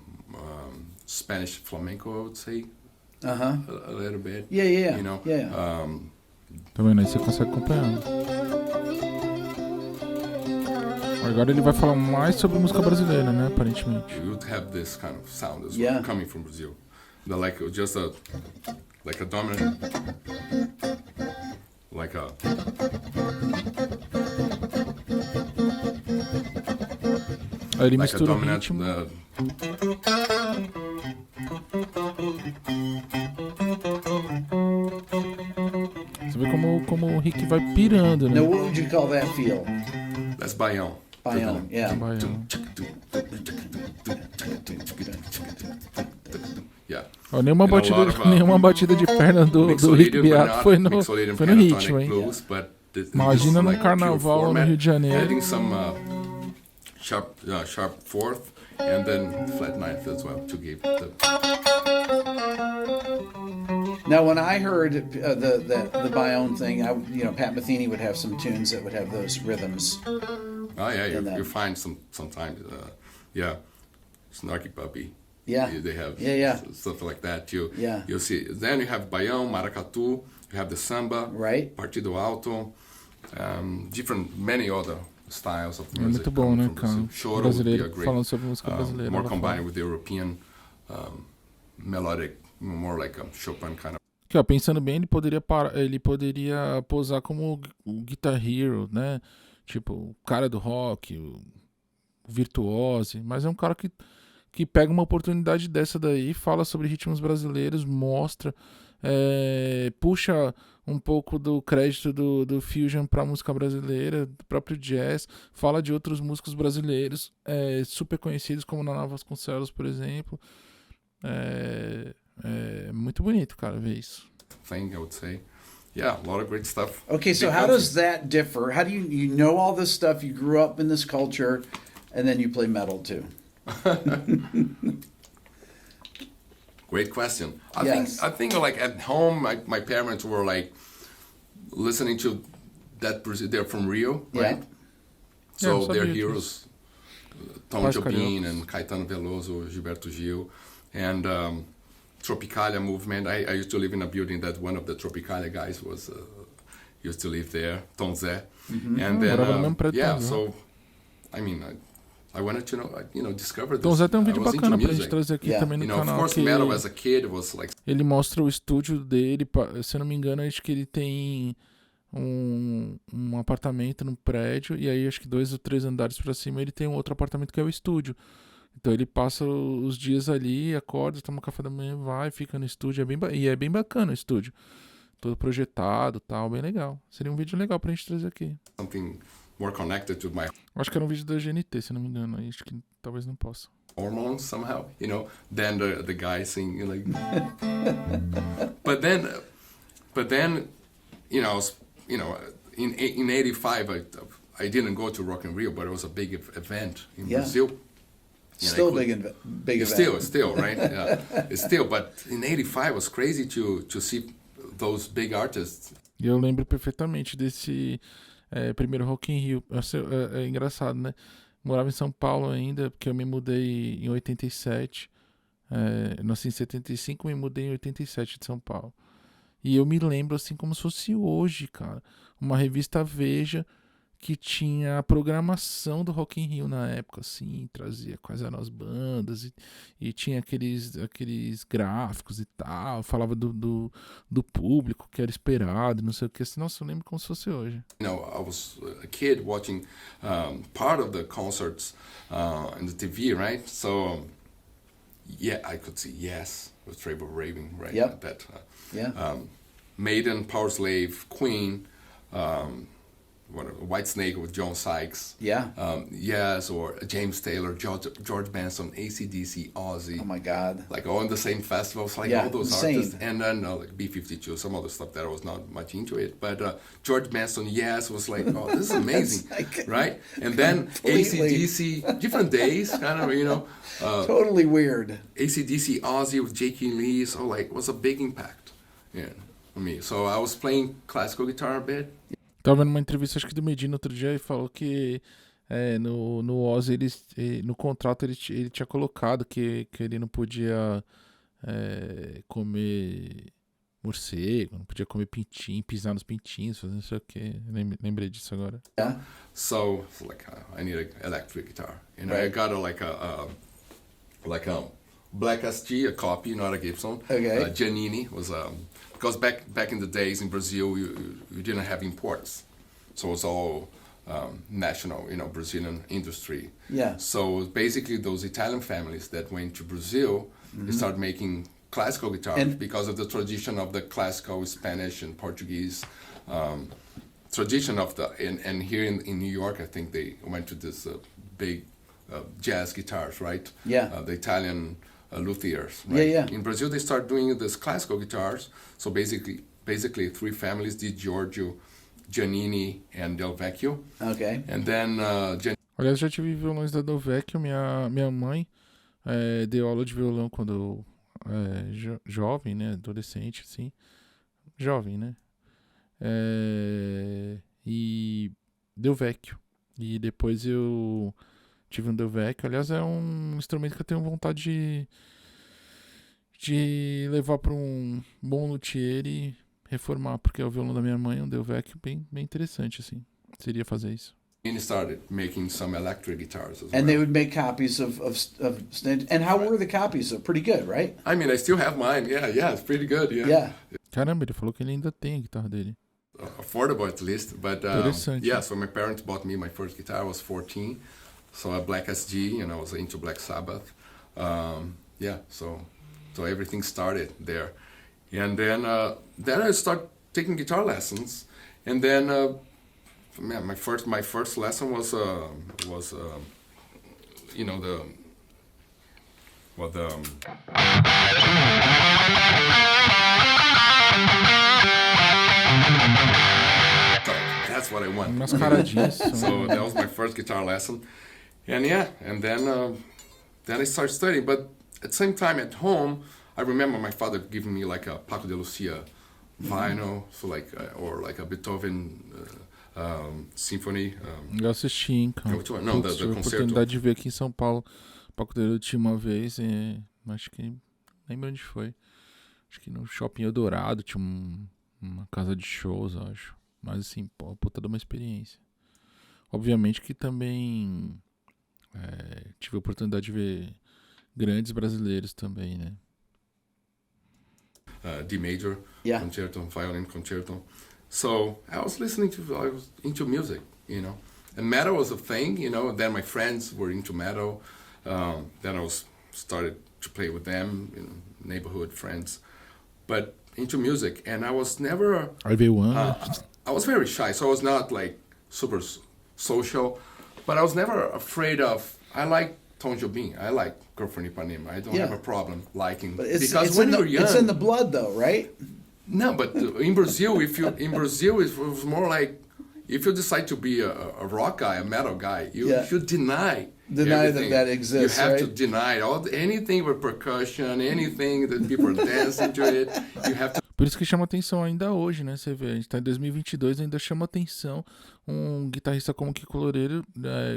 C: Spanish flamenco, I would say, a little bit.
B: Yeah.
A: Tá vendo aí? Você consegue acompanhar. Agora ele vai falar mais sobre música brasileira, né? Aparentemente.
C: You would have this kind of sound as well coming from Brazil. Like just a dominant, like a.
A: Aí ele mistura o ritmo. Você vê como o Rick vai pirando, né?
B: Now, what would you call that feel?
C: That's Baião.
B: Baião, yeah.
A: Baião.
C: Yeah.
A: Nenhuma batida de perna do Rick Beato foi no ritmo, hein? Imagina num carnaval no Rio de Janeiro.
C: Adding some sharp fourth and then flat ninth as well to give the.
B: Now, when I heard the Bayonne thing, Pat Metheny would have some tunes that would have those rhythms.
C: Oh yeah, you find sometimes, Snarky Puppy.
B: Yeah,
C: they have stuff like that. You'll see. Then you have Baião, Maracatu. You have the samba,
B: right?
C: Partido Alto, many other styles of
A: É
C: music.
A: muito bom, né, cara?
C: Choro
A: Brasileiro,
C: would be a great,
A: falando sobre música brasileira.
C: more combined with the European melodic, more like a Chopin kind of.
A: Aqui, ó, pensando bem, ele poderia posar como o Guitar Hero, né? Tipo, o cara do rock, o virtuose, mas é um cara que pega uma oportunidade dessa daí, fala sobre ritmos brasileiros, mostra, puxa um pouco do crédito do Fusion pra música brasileira, do próprio jazz, fala de outros músicos brasileiros super conhecidos, como Naná Vasconcelos, por exemplo. É muito bonito, cara, ver isso.
C: Thing, I would say. Yeah, a lot of great stuff.
B: Okay, so how does that differ? How do you know all this stuff? You grew up in this culture, and then you play metal too.
C: Great question.
B: Yes.
C: I think like at home, my parents were like listening to that. They're from Rio, right?
B: Yeah.
C: So
A: Yeah,
C: they're
A: sabia
C: heroes. Tom
A: Quase
C: Jobim
A: cariocas.
C: and Caetano Veloso, Gilberto Gil, and Tropicalia movement. I used to live in a building that one of the Tropicalia guys was used to live there, Tom Zé. And then
A: morava no mesmo prédio
C: yeah,
A: Tom Zé.
C: so I mean, I wanted to discover this.
A: Então, Zé tem um
C: I
A: vídeo
C: was into
A: bacana pra gente
C: music.
A: trazer aqui
B: Yeah.
A: também no
C: You know, of
A: canal.
C: course,
A: Que
C: metal as a kid was like
A: ele mostra o estúdio dele, se eu não me engano, acho que ele tem um apartamento num prédio, e aí acho que 2 ou 3 andares pra cima ele tem um outro apartamento que é o estúdio. Então ele passa os dias ali, acorda, toma café da manhã, vai, fica no estúdio, e é bem bacana o estúdio. Todo projetado, tal, bem legal. Seria um vídeo legal pra gente trazer aqui.
C: something more connected to my
A: Acho que era um vídeo da GNT, se eu não me engano, aí acho que talvez não possa.
C: hormones somehow, than the guy singing like. but then, in '85, I didn't go to Rock in Rio, but it was a big event in
B: Yeah.
C: Brazil.
B: Still
C: I
B: big
C: could-
B: event.
C: Still, right? Yeah, it's still. But in '85, it was crazy to see those big artists.
A: E eu lembro perfeitamente desse primeiro Rock in Rio. É engraçado, né? Morava em São Paulo ainda, porque eu me mudei em 87. Nasci em 75 e me mudei em 87 de São Paulo. E eu me lembro assim como se fosse hoje, cara. Uma revista Veja que tinha a programação do Rock in Rio na época, assim, trazia quais eram as bandas e tinha aqueles gráficos e tal, falava do público que era esperado, não sei o que. Assim, nossa, eu lembro como se fosse hoje.
C: I was a kid watching part of the concerts in the TV, right? So, yeah, I could see Yes with Trevor Rabin, right?
B: Yep.
C: That,
B: Yeah.
C: Maiden, Powerslave, Queen, White Snake with John Sykes.
B: Yeah.
C: Yes, or James Taylor, George Benson, AC/DC, Ozzy.
B: Oh my God.
C: Like all in the same festivals, like
B: Yeah,
C: all those
B: insane.
C: artists, and then like B-52, some other stuff that I was not much into it. But George Benson, yes, was like, oh, this is amazing,
B: like
C: right? And then
B: completely-
C: AC/DC, different days, kind of,
B: Totally weird.
C: AC/DC, Ozzy with J.K. Lee, so like it was a big impact, for me. So I was playing classical guitar a bit.
A: Tava vendo uma entrevista, acho que do Medina outro dia, e falou que no Ozzy, no contrato ele tinha colocado que ele não podia comer morcego, não podia comer pintinho, pisar nos pintinhos, fazer não sei o que. Lembrei disso agora.
B: Yeah.
C: So like I need an electric guitar.
B: Right.
C: I got a Black SG, a copy, not a Gibson.
B: Okay.
C: Giannini was because back in the days in Brazil you didn't have imports, so it was all national, Brazilian industry.
B: Yeah.
C: So basically, those Italian families that went to Brazil, they started making classical guitars
B: And-
C: because of the tradition of the classical Spanish and Portuguese tradition of and here in New York, I think they went to this big jazz guitars, right?
B: Yeah.
C: The Italian luthiers, right?
B: Yeah.
C: In Brazil, they start doing this classical guitars. So basically, 3 families: Di Giorgio, Giannini, and Del Vecchio.
B: Okay.
C: And then
A: Aliás, já tive violões da Dovecchio, minha mãe deu aula de violão quando jovem, né, adolescente, assim, jovem, né, e Dovecchio, e depois eu tive um Dovecchio. Aliás, é um instrumento que eu tenho vontade de levar para um bom luthier e reformar, porque é o violão da minha mãe, um Dovecchio bem interessante, assim, seria fazer isso.
C: And he started making some electric guitars as well.
B: And they would make copies of and how were the copies? Pretty good, right?
C: I mean, I still have mine. Yeah, it's pretty good.
B: Yeah.
A: Caramba, ele falou que ele ainda tem a guitarra dele.
C: Affordable at least, but so my parents bought me my first guitar. I was 14, so a Black SG, I was into Black Sabbath. So everything started there, and then I started taking guitar lessons, and then my first lesson was that's what I want. So that was my first guitar lesson, and then I started studying. But at the same time, at home, I remember my father giving me like a Paco de Lucia vinyl, so or like a Beethoven symphony.
A: Eu assisti, hein, cara.
C: Which one? No, the
A: tive a
C: concerto.
A: oportunidade de ver aqui em São Paulo. O Paco de Lucia uma vez, acho que lembro onde foi. Acho que no Shopping Eldorado tinha uma casa de shows, eu acho. Mas assim, puta de uma experiência. Obviamente que também tive a oportunidade de ver grandes brasileiros também, né?
C: D major concerto, violin concerto. So I was into music, and metal was a thing, Then my friends were into metal. Then I started to play with them, neighborhood friends, but into music. And I was never. I was very shy, so I was not like super social, but I was never afraid of. I like Tom Jobim. I like Girlfriend Ipanema. I don't have a problem liking because when you're young,
B: it's in the blood, though, right?
C: No, but in Brazil, it was more like if you decide to be a rock guy, a metal guy, you should deny
B: that exists.
C: You have to deny anything with percussion, anything that people are dancing to it. You have to.
A: Por isso que chama atenção ainda hoje, né? Você vê, a gente tá em 2022, ainda chama atenção um guitarrista como Kiko Loureiro,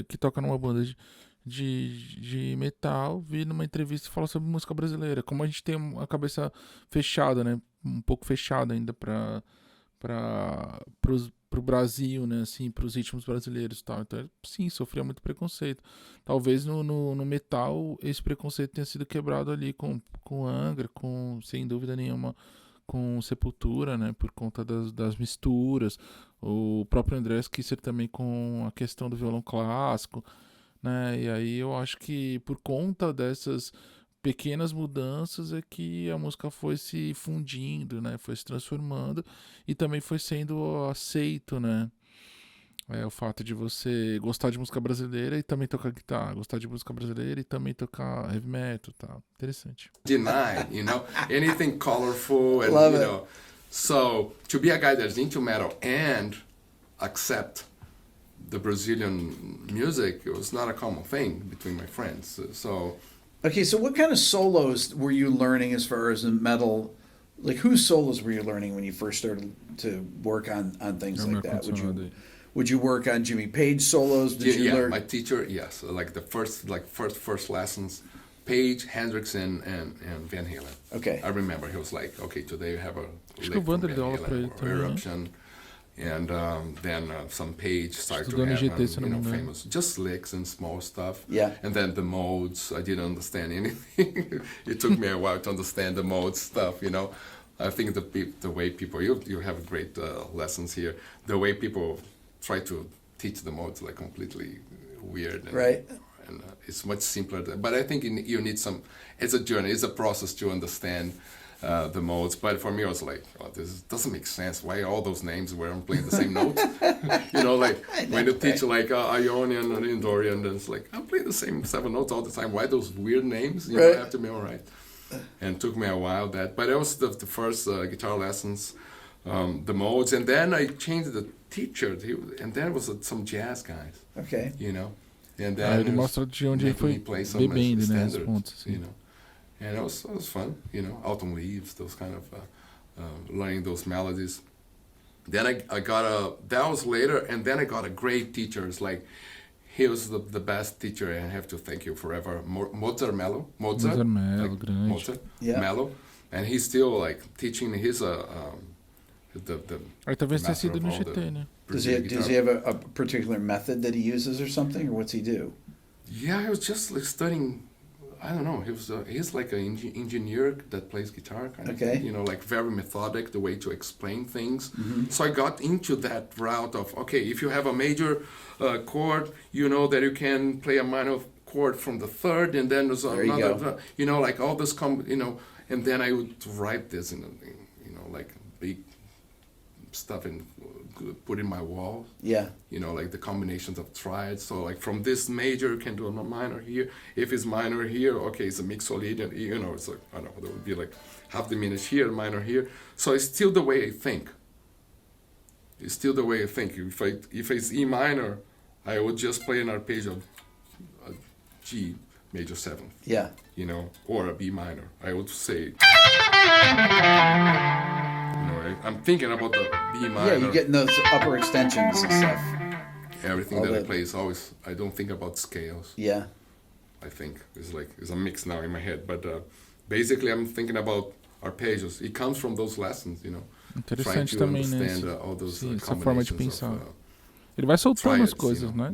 A: que toca numa banda de metal, vir numa entrevista e falar sobre música brasileira. Como a gente tem a cabeça fechada, né? Um pouco fechada ainda pro Brasil, né? Assim, pros ritmos brasileiros e tal. Então, sim, sofria muito preconceito. Talvez no metal esse preconceito tenha sido quebrado ali com Angra, sem dúvida nenhuma, com Sepultura, né, por conta das misturas, o próprio André Kisser também com a questão do violão clássico, né, e aí eu acho que por conta dessas pequenas mudanças é que a música foi se fundindo, né, foi se transformando e também foi sendo aceito, né, o fato de você gostar de música brasileira e também tocar guitarra, gostar de música brasileira e também tocar heavy metal, tá? Interessante.
C: Deny, anything colorful and So to be a guy that's into metal and accept the Brazilian music, it was not a common thing between my friends. So
B: what kind of solos were you learning as far as in metal? Like whose solos were you learning when you first started to work on things like that? Would you work on Jimmy Page solos? Did you learn?
C: My teacher, yes. Like the first lessons, Page, Hendrix, and Van Halen.
B: Okay.
C: I remember he was like, okay, today you have a
A: lick from Van Halen
C: or Eruption, and then some Page started to have famous just licks and small stuff.
B: Yeah.
C: And then the modes, I didn't understand anything. It took me a while to understand the mode stuff. I think the way people you have great lessons here. The way people try to teach the modes like completely weird, and it's much simpler. But I think you need some. It's a journey. It's a process to understand the modes. But for me, I was like, this doesn't make sense. Why all those names where I'm playing the same notes? Like when you teach like Ionian and Endorian, and it's like I'm playing the same 7 notes all the time. Why those weird names? I have to memorize. And it took me a while but it was the first guitar lessons, the modes, and then I changed the teacher, and then it was some jazz guys.
B: Okay.
C: And then
A: ele mostra de onde ele foi bebendo, né, os pontos, assim.
C: And it was fun, Autumn Leaves, those kind of learning those melodies. Then I got that was later, and then I got a great teacher. It's like he was the best teacher, and I have to thank you forever. Mozart Mello,
A: grande.
C: Mozart Mello, and he's still like teaching his
A: Aí talvez tenha sido no GT, né?
B: Does he have a particular method that he uses or something, or what's he do?
C: Yeah, he was just like studying. I don't know. He's like an engineer that plays guitar, kind of thing. You know, like very methodic, the way to explain things. Mm-hmm. So I got into that route of, okay, if you have a major chord, you know that you can play a minor chord from the third, and then there's another, you know, like all this, you know, and then I would write this in, you know, like big stuff and put in my wall.
B: Yeah.
C: You know, like the combinations of triads. So like from this major, you can do a minor here. If it's minor here, okay, it's a mixolydian, and you know, it's like, I don't know, that would be like half diminished here, minor here. So it's still the way I think. It's still the way I think. If it's E minor, I would just play an arpeggio of a G major 7th.
B: Yeah.
C: You know, or a B minor. I would say, I'm thinking about the B minor.
B: Yeah, you're getting those upper extensions and stuff.
C: Everything that I play is always, I don't think about scales.
B: Yeah.
C: I think it's a mix now in my head. But basically I'm thinking about arpeggios. It comes from those lessons, you know.
A: Interessante também, né? Sim, essa forma de pensar. Ele vai soltando as coisas, né?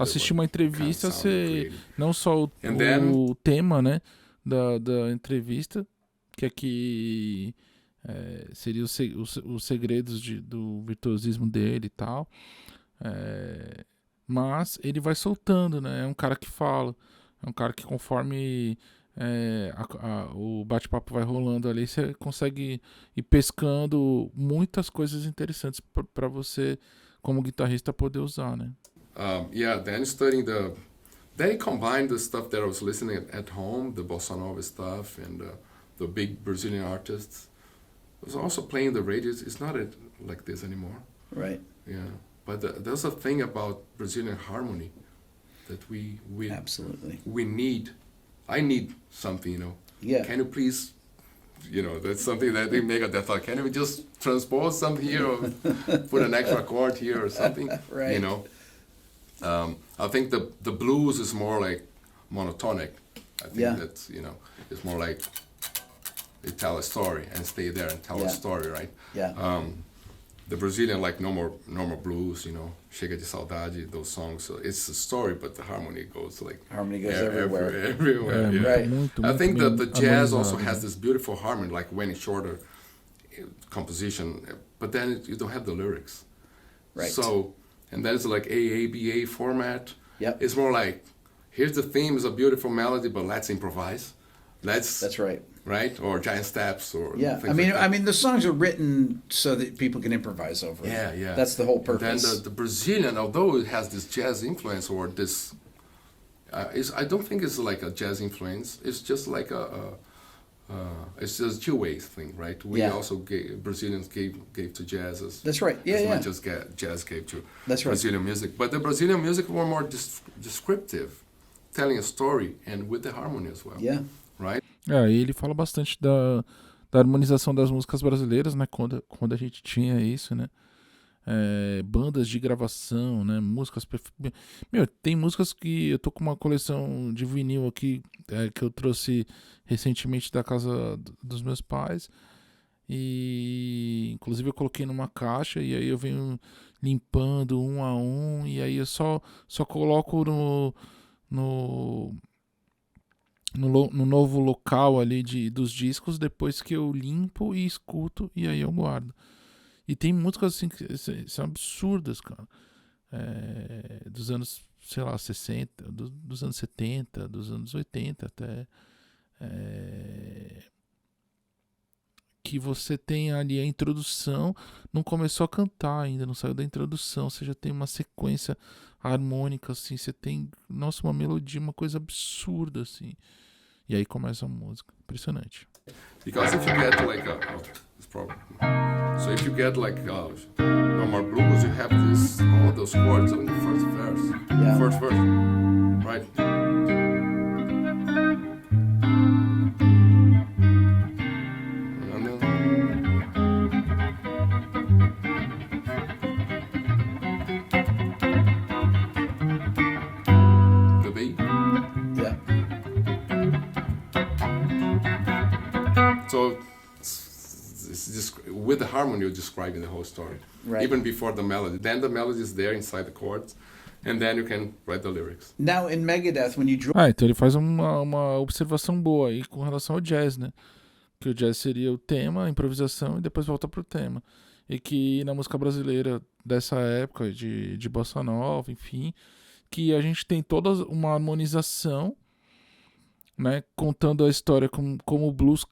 A: Assistir uma entrevista, você não só o tema, né, da entrevista, que aqui seria os segredos do virtuosismo dele e tal, mas ele vai soltando, né? É um cara que fala, é um cara que conforme o bate-papo vai rolando ali, você consegue ir pescando muitas coisas interessantes para você como guitarrista poder usar, né?
C: Then studying then he combined the stuff that I was listening at home, the bossa nova stuff and the big Brazilian artists. I was also playing the radio. It's not like this anymore.
B: Right.
C: Yeah, but there's a thing about Brazilian harmony that we
B: absolutely
C: need. I need something, you know.
B: Yeah.
C: Can you please, you know, that's something that they Megadeth thought. Can we just transpose something here or put an extra chord here or something?
B: Right.
C: You know. I think the blues is more like monotonic. I think that's, you know, it's more like they tell a story and stay there and tell a story, right?
B: Yeah.
C: The Brazilian, like no more blues, you know, Chega de Saudade, those songs. So it's a story, but the harmony goes like
B: everywhere.
C: Everywhere. Yeah.
B: Right.
C: I think that the jazz also has this beautiful harmony, like when it's shorter composition, but then you don't have the lyrics.
B: Right.
C: So, and then it's like AABA format.
B: Yep.
C: It's more like, here's the theme, it's a beautiful melody, but let's improvise.
B: That's right.
C: Right? Or giant steps or things
B: I mean the songs are written so that people can improvise over it.
C: Yeah.
B: That's the whole purpose.
C: And then the Brazilian, although it has this jazz influence or this I don't think it's like a jazz influence. It's just like it's just two-way thing, right? We also Brazilians gave to jazz as
B: that's right.
C: As much as jazz gave to
B: that's right.
C: Brazilian music. But the Brazilian music were more descriptive, telling a story and with the harmony as well.
B: Yeah.
C: Right?
A: E ele fala bastante da harmonização das músicas brasileiras, né? Quando a gente tinha isso, né? Bandas de gravação, né? Músicas... tem músicas que... Eu tô com uma coleção de vinil aqui que eu trouxe recentemente da casa dos meus pais. E inclusive eu coloquei numa caixa e aí eu venho limpando um a um e aí eu só coloco no novo local ali dos discos depois que eu limpo e escuto e aí eu guardo. E tem músicas assim que são absurdas, cara. Dos anos, sei lá, 60, dos anos 70, dos anos 80 até. Que você tem ali a introdução, não começou a cantar ainda, não saiu da introdução, você já tem uma sequência harmônica, assim, você tem, nossa, uma melodia, uma coisa absurda, assim. E aí começa a música, impressionante.
C: Because if you get like it's problem. So if you get like no more blues, you have all those chords on the first verse.
B: Yeah.
C: First verse, right? with the harmony, you're describing the whole story.
B: Right.
C: Even before the melody. Then the melody is there inside the chords, and then you can write the lyrics.
B: Now in Megadeth, when you draw...
A: Então ele faz uma observação boa aí com relação ao jazz, né? Que o jazz seria o tema, a improvisação e depois volta pro tema. E que na música brasileira dessa época, de bossa nova, enfim, que a gente tem toda uma harmonização, né? Contando a história como o blues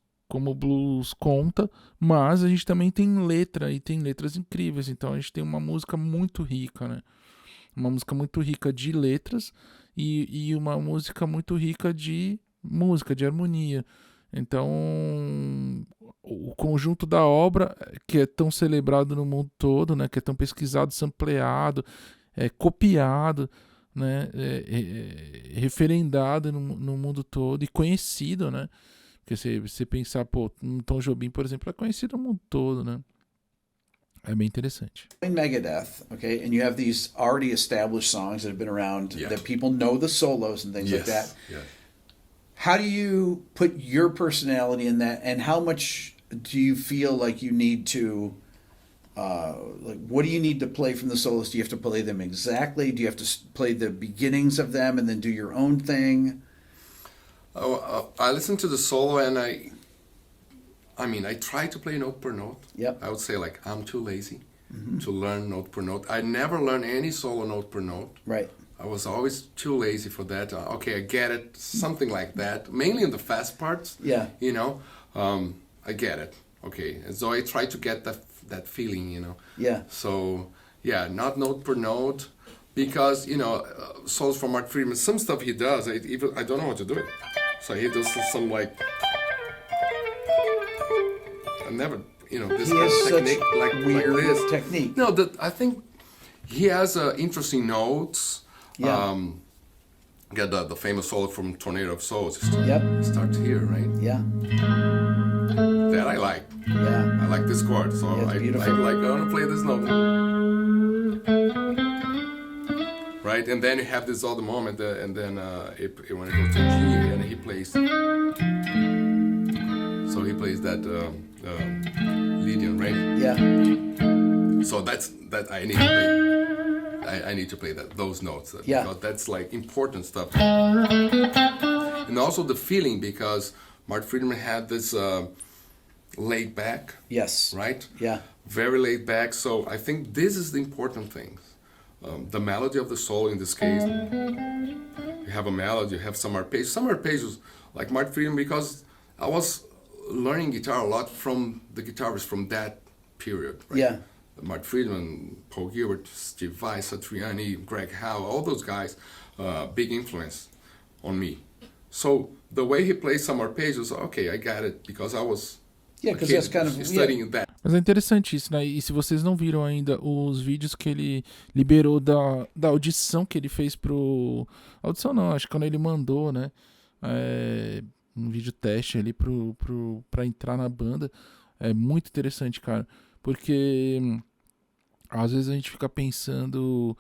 A: conta, mas a gente também tem letra, e tem letras incríveis. Então a gente tem uma música muito rica, né? Uma música muito rica de letras e uma música muito rica de música, de harmonia. Então, o conjunto da obra, que é tão celebrado no mundo todo, né, que é tão pesquisado, sampleado, copiado, né, referendado no mundo todo e conhecido, né? Porque você pensar, pô, um Tom Jobim, por exemplo, é conhecido no mundo todo, né? É bem interessante.
B: In Megadeth, okay, and you have these already established songs that have been around that people know the solos and things like that.
C: Yes.
B: How do you put your personality in that, and how much do you feel like you need to, what do you need to play from the solos? Do you have to play them exactly? Do you have to play the beginnings of them and then do your own thing?
C: I listen to the solo and I try to play note per note.
B: Yep.
C: I would say like I'm too lazy to learn note per note. I never learn any solo note per note.
B: Right.
C: I was always too lazy for that. Okay, I get it. Something like that. Mainly in the fast parts.
B: Yeah.
C: You know, I get it. Okay, and so I try to get that feeling. You know.
B: Yeah.
C: So yeah, not note per note, because solos from Mark Friedman. Some stuff he does, I don't know how to do it. So he does some like. I never, this
B: He has
C: technique
B: such
C: like
B: weird
C: this
B: technique.
C: No, I think he has interesting notes.
B: Yeah.
C: Get the famous solo from Tornado of Souls.
B: Yep.
C: Starts here, right?
B: Yeah.
C: That I like.
B: Yeah.
C: I like this chord, so
B: Yeah, it's
C: I
B: beautiful.
C: want to play this note. Right, and then you have this other moment, and then when it goes to G, and he plays. So he plays that Lydian, right?
B: Yeah.
C: So that I need to play. I need to play those notes because that's like important stuff. And also the feeling, because Mark Friedman had this laid back.
B: Yes.
C: Right?
B: Yeah.
C: Very laid back. So I think this is the important thing. The melody of the solo in this case. You have a melody, you have some arpeggios. Some arpeggios, like Mark Friedman, because I was learning guitar a lot from the guitarists from that period. Right?
B: Yeah.
C: Mark Friedman, Paul Gilbert, Steve Vai, Satriani, Greg Howe, all those guys, big influence on me. So the way he plays some arpeggios, okay, I got it, because I was
B: that's kind of
C: studying that.
A: Mas é interessante isso, né? E se vocês não viram ainda os vídeos que ele liberou da audição que ele fez pro... Audição não, acho que quando ele mandou, né? Um vídeo teste ali pra entrar na banda. É muito interessante, cara. Porque às vezes a gente fica pensando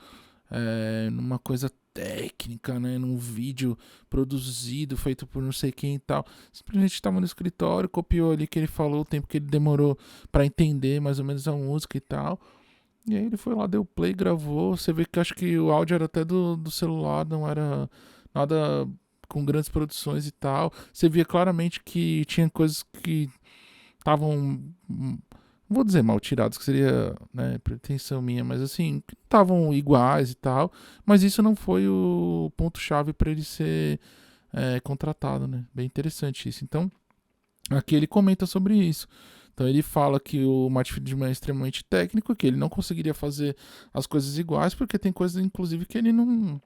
A: numa coisa técnica, né? Num vídeo produzido, feito por não sei quem e tal. Simplesmente estava no escritório, copiou ali que ele falou, o tempo que ele demorou para entender mais ou menos a música e tal. E aí ele foi lá, deu play, gravou. Você vê que acho que o áudio era até do celular, não era nada com grandes produções e tal. Você via claramente que tinha coisas que estavam... Não vou dizer mal tirados, que seria, né, pretensão minha, mas assim, estavam iguais e tal, mas isso não foi o ponto-chave para ele ser contratado, né? Bem interessante isso. Então, aqui ele comenta sobre isso. Então ele fala que o Mark Friedman é extremamente técnico, que ele não conseguiria fazer as coisas iguais, porque tem coisas, inclusive, que ele não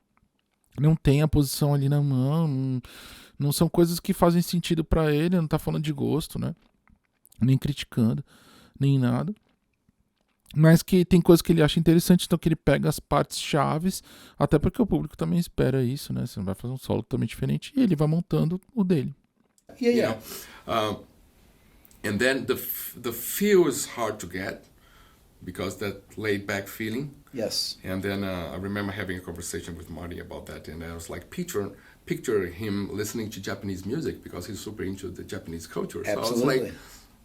A: tem a posição ali na mão, não são coisas que fazem sentido para ele, não tá falando de gosto, né? Nem criticando. Nem nada, mas que tem coisas que ele acha interessante, então que ele pega as partes chaves, até porque o público também espera isso, né? Você não vai fazer um solo totalmente diferente, e ele vai montando o dele.
B: Yeah.
C: And then the feel is hard to get, because that laid back feeling.
B: Yes.
C: And then I remember having a conversation with Marty about that, and I was like, picture him listening to Japanese music, because he's super into the Japanese culture. So
B: Absolutely.
C: I was like,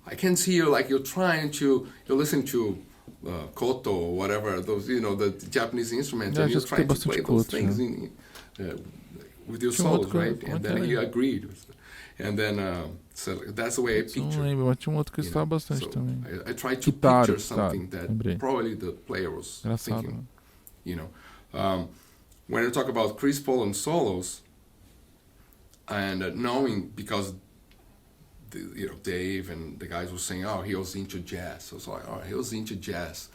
C: I can see you like you're listening to koto or whatever, those, the Japanese instruments, and you're trying to play those things with your solos, right? And then he agreed. And then, so that's the way I picture.
A: Não lembro, mas tinha outro que gostava bastante também.
C: I try to picture something that probably the player was thinking, When you talk about Chris Poland solos, and knowing, because Dave and the guys were saying, oh, he was into jazz. So it's like, oh, he was into jazz.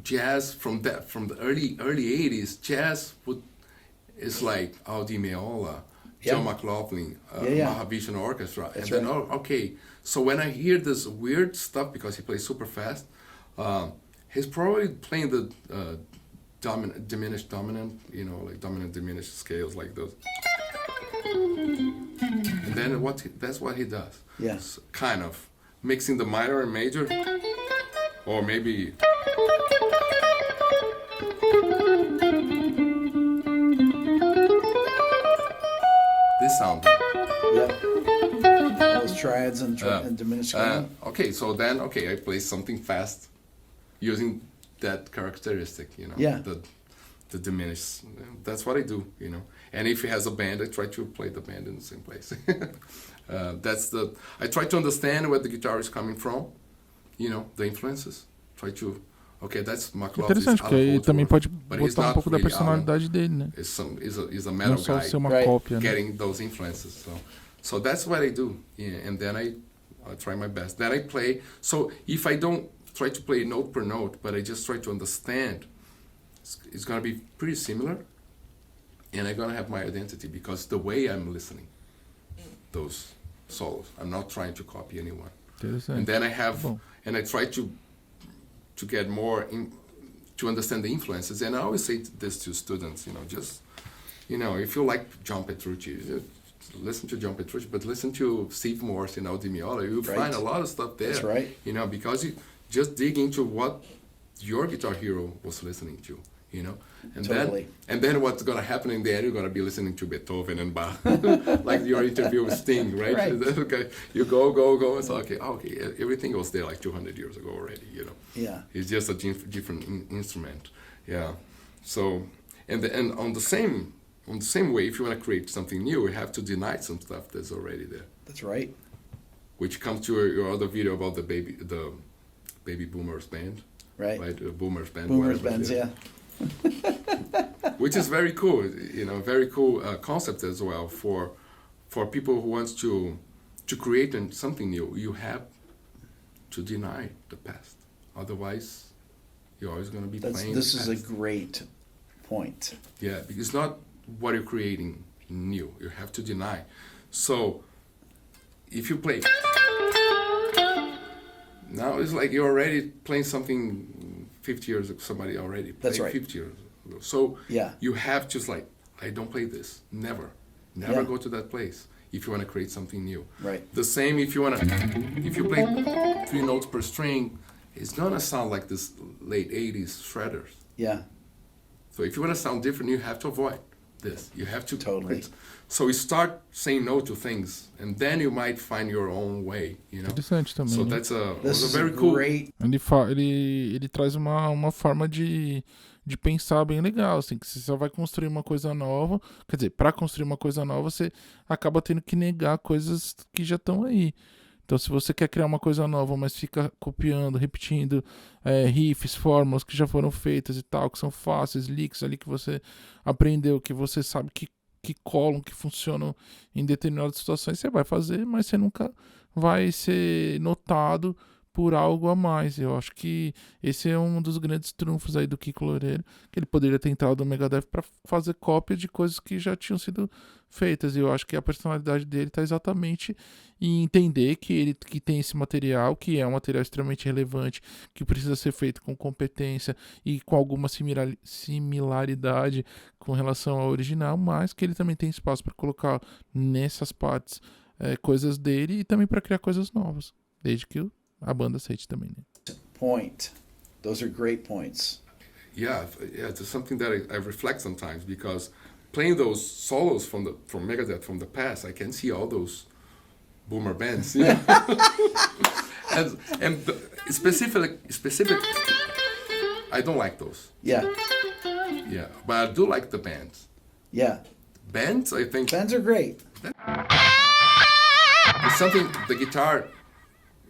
C: Jazz from the early 80s, jazz is like Al Di Meola, John McLaughlin, Mahavishnu Orchestra.
B: That's
C: and then, okay, so when I hear this weird stuff, because he plays super fast, he's probably playing the diminished dominant, like dominant diminished scales like those. And then that's what he does.
B: Yes.
C: Kind of mixing the minor and major, or maybe. This sound.
B: Yeah. Those triads and diminished scale.
C: Okay, so then I play something fast, using that characteristic, the diminished. That's what I do, And if he has a band, I try to play the band in the same place. I try to understand where the guitar is coming from, the influences. Try to, that's McLaughlin's.
A: Interessante, porque aí também pode botar um pouco da
C: really
A: personalidade dele, né?
C: He's a metal
A: Não só
C: guy
A: ser uma cópia, né?
C: getting those influences. So that's what I do, and then I try my best. Then I play. So if I don't try to play note per note, but I just try to understand, it's gonna be pretty similar. And I'm gonna have my identity, because the way I'm listening those solos, I'm not trying to copy anyone. And then I try to get more to understand the influences. And I always say this to students, if you like John Petrucci, listen to John Petrucci, but listen to Steve Morse and Al Di Meola. You'll find a lot of stuff there.
B: That's right.
C: Because you just dig into what your guitar hero was listening to. And
B: totally.
C: then what's gonna happen in the end? You're gonna be listening to Beethoven and Bach, like your interview with Sting, right?
B: Right.
C: Okay, you go. It's okay. Everything was there like 200 years ago already.
B: Yeah.
C: It's just a different instrument. Yeah. So and on the same way, if you want to create something new, you have to deny some stuff that's already there.
B: That's right.
C: Which comes to your other video about the baby boomers band.
B: Right.
C: Boomers band.
B: Boomers bands, yeah.
C: Which is very cool, very cool concept as well for people who wants to create something new. You have to deny the past, otherwise you're always going to be playing.
B: This is a great point.
C: Yeah, because it's not what you're creating new. You have to deny. So if you play now, it's like you're already playing something 50 years ago. Somebody already played.
B: That's right.
C: 50 years ago. So you have just like, I don't play this. Never go to that place if you want to create something new.
B: Right.
C: The same if you play 3 notes per string, it's gonna sound like this late 80s shredders.
B: Yeah.
C: So if you want to sound different, you have to avoid this. You have to
B: totally.
C: So you start saying no to things, and then you might find your own way,
A: Interessante também.
C: So
A: né?
C: that's a
B: very cool. Great.
A: Ele traz uma forma de pensar bem legal, assim, que você só vai construir uma coisa nova, quer dizer, para construir uma coisa nova, você acaba tendo que negar coisas que já estão aí. Então, se você quer criar uma coisa nova, mas fica copiando, repetindo riffs, fórmulas que já foram feitas e tal, que são fáceis, licks ali que você aprendeu, que você sabe que colam, que funcionam em determinadas situações, você vai fazer, mas você nunca vai ser notado por algo a mais. Eu acho que esse é um dos grandes trunfos aí do Kiko Loureiro, que ele poderia ter entrado no Megadeth para fazer cópia de coisas que já tinham sido feitas, e eu acho que a personalidade dele está exatamente em entender que tem esse material, que é um material extremamente relevante, que precisa ser feito com competência e com alguma similaridade com relação ao original, mas que ele também tem espaço para colocar nessas partes coisas dele e também para criar coisas novas, desde que a banda aceite também, né?
B: Point. Those are great points.
C: Yeah, it's something that I reflect sometimes, because playing those solos from Megadeth from the past, I can see all those boomer bands, you know? and specific, I don't like those.
B: Yeah.
C: Yeah, but I do like the bands.
B: Yeah.
C: Bands, I think.
B: Bands are great.
C: It's something, the guitar,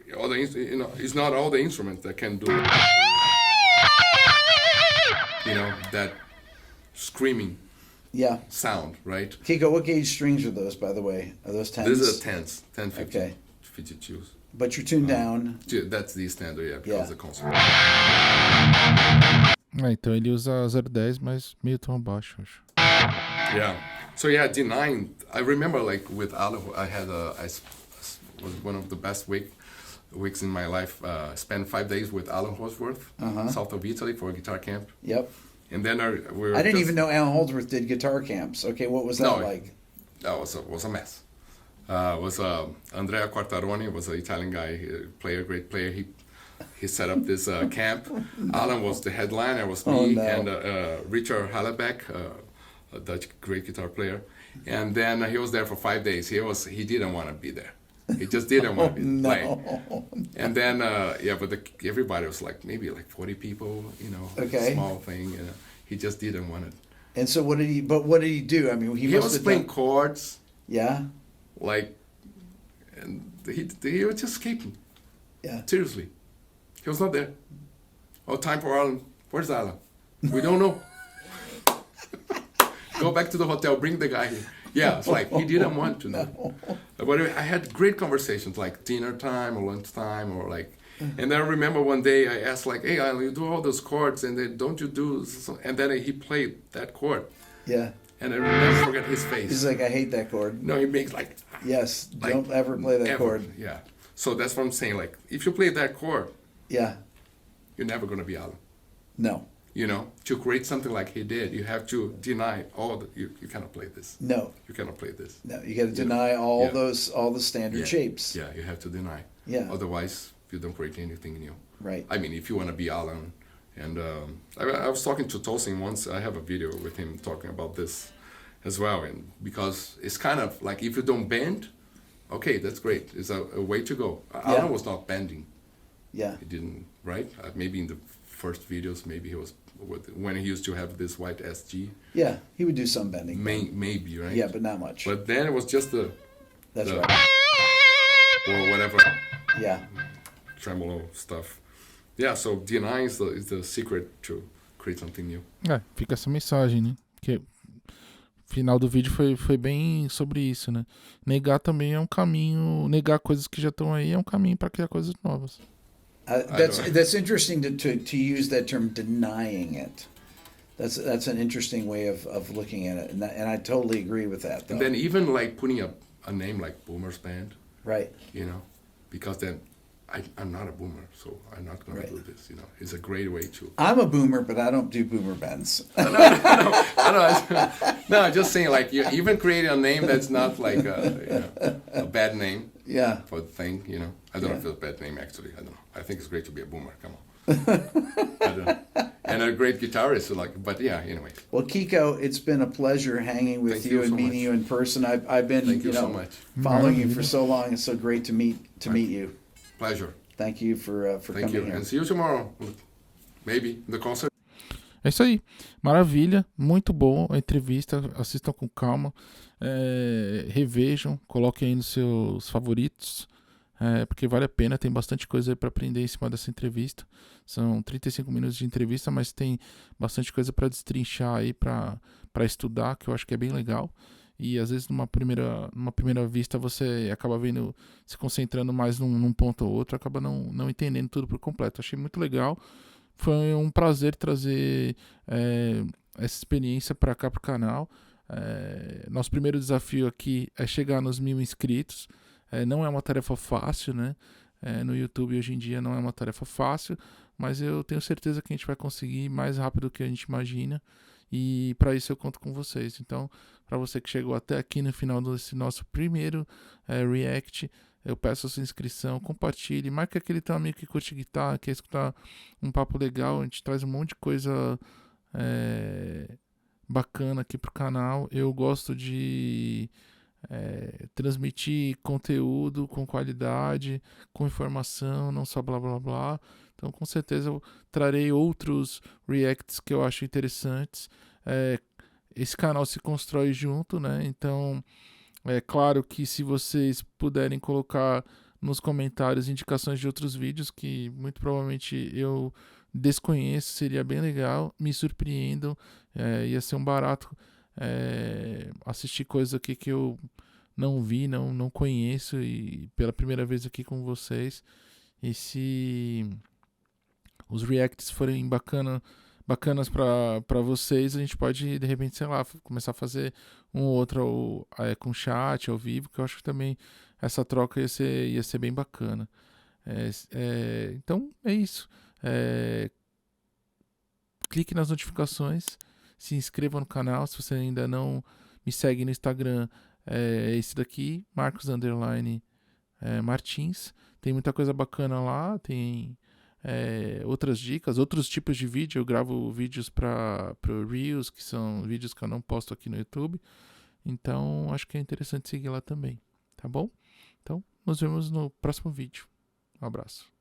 C: it's not all the instruments that can do, that screaming sound, right?
B: Kiko, what gauge strings are those, by the way? Are those 10s?
C: These are 10s, 10, 50,
B: Okay.
C: 52s.
B: But you're tuned down.
C: That's the standard, because the concert.
A: Então ele usa 010, mas meio tom abaixo, acho.
C: Yeah. So D9, I remember like with Alan, was one of the best weeks in my life. Spent 5 days with Alan Holdsworth, south of Italy, for a guitar camp.
B: Yep.
C: And then I
B: didn't even know Alan Holdsworth did guitar camps. Okay, what was that like?
C: That was a mess. Was Andrea Quartaroni was an Italian guy, great player. He set up this camp. Alan was the headliner. Was me and Richard Hallebeck, a Dutch great guitar player. And then he was there for 5 days. He didn't want to be there. He just didn't want to be playing. And then everybody was maybe 40 people, small thing. He just didn't want it.
B: And so what did he do? I mean,
C: he was playing chords.
B: Yeah.
C: And he was just escaping.
B: Yeah.
C: Seriously. He was not there. Oh, time for Alan. Where's Alan? We don't know. Go back to the hotel, bring the guy here. Yeah, it's he didn't want to know. But I had great conversations, like dinner time or lunch time, or and then I remember one day I asked, hey, Alan, you do all those chords, and then don't you do, and then he played that chord.
B: Yeah.
C: And I never forget his face.
B: He's I hate that chord.
C: No, he makes
B: yes, don't ever play that chord.
C: Yeah. So that's what I'm saying, if you play that chord,
B: yeah,
C: you're never going to be Alan.
B: No.
C: To create something like he did, you have to deny you cannot play this.
B: No.
C: You cannot play this.
B: No, you got to deny all the standard shapes.
C: Yeah, you have to deny.
B: Yeah.
C: Otherwise, you don't create anything new.
B: Right.
C: I mean, if you want to be Alan, and I was talking to Tosin once. I have a video with him talking about this as well, and because it's kind of if you don't bend, okay, that's great. It's a way to go. Alan was not bending.
B: Yeah.
C: He didn't, right? Maybe in the first videos, maybe he was when he used to have this white SG.
B: Yeah, he would do some bending.
C: Maybe, right?
B: Yeah, but not much.
C: But then it was just
B: That's right.
C: Or whatever.
B: Yeah.
C: Tremolo stuff. Yeah, so D9 is the secret to create something new.
A: Fica essa mensagem, né? Que o final do vídeo foi bem sobre isso, né? Negar também é um caminho, negar coisas que já estão aí é um caminho para criar coisas novas.
B: That's interesting to use that term, denying it. That's an interesting way of looking at it, and I totally agree with that. Though.
C: And then even putting a name like Boomer's Band,
B: right?
C: Because then I'm not a boomer, so I'm not going to do this. It's a great way to.
B: I'm a boomer, but I don't do boomer bands.
C: No, I'm just saying you even create a name that's not a bad name.
B: Yeah.
C: For the thing, I don't know if it's a bad name actually. I don't know. I think it's great to be a boomer. Come on. And a great guitarist. But yeah. Anyway.
B: Well, Kiko, it's been a pleasure hanging with you and
C: so
B: meeting you in person. I've been
C: so much.
B: following you for so long. It's so great to meet you.
C: Pleasure.
B: Thank you for coming here.
C: And see you tomorrow. Maybe the concert.
A: É isso aí, maravilha, muito bom a entrevista, assistam com calma, revejam, coloquem aí nos seus favoritos, porque vale a pena, tem bastante coisa aí para aprender em cima dessa entrevista. São 35 minutos de entrevista, mas tem bastante coisa para destrinchar aí, para estudar, que eu acho que é bem legal. E às vezes numa primeira vista você acaba vendo, se concentrando mais num ponto ou outro, acaba não entendendo tudo por completo. Achei muito legal. Foi um prazer trazer essa experiência para cá, para o canal. Nosso primeiro desafio aqui é chegar nos 1000 inscritos. Não é uma tarefa fácil, né? No YouTube hoje em dia não é uma tarefa fácil, mas eu tenho certeza que a gente vai conseguir mais rápido do que a gente imagina. E para isso eu conto com vocês. Então, para você que chegou até aqui no final desse nosso primeiro React, eu peço a sua inscrição, compartilhe, marque aquele teu amigo que curte guitarra, quer escutar um papo legal, a gente traz um monte de coisa bacana aqui pro canal. Eu gosto de transmitir conteúdo com qualidade, com informação, não só blá blá blá. Então, com certeza, eu trarei outros reacts que eu acho interessantes. Esse canal se constrói junto, né? Então, é claro que se vocês puderem colocar nos comentários indicações de outros vídeos que muito provavelmente eu desconheço, seria bem legal, me surpreendam, ia ser um barato assistir coisas aqui que eu não vi, não conheço, e pela primeira vez aqui com vocês. E se os reacts forem bacanas para vocês, a gente pode, de repente, sei lá, começar a fazer um ou outro com chat ao vivo, que eu acho que também essa troca ia ser bem bacana. Então, é isso. Clique nas notificações, se inscreva no canal. Se você ainda não me segue no Instagram, esse daqui, Marcos_Martins. Tem muita coisa bacana lá, tem outras dicas, outros tipos de vídeo. Eu gravo vídeos para Reels, que são vídeos que eu não posto aqui no YouTube. Então, acho que é interessante seguir lá também, tá bom? Então, nos vemos no próximo vídeo. Um abraço.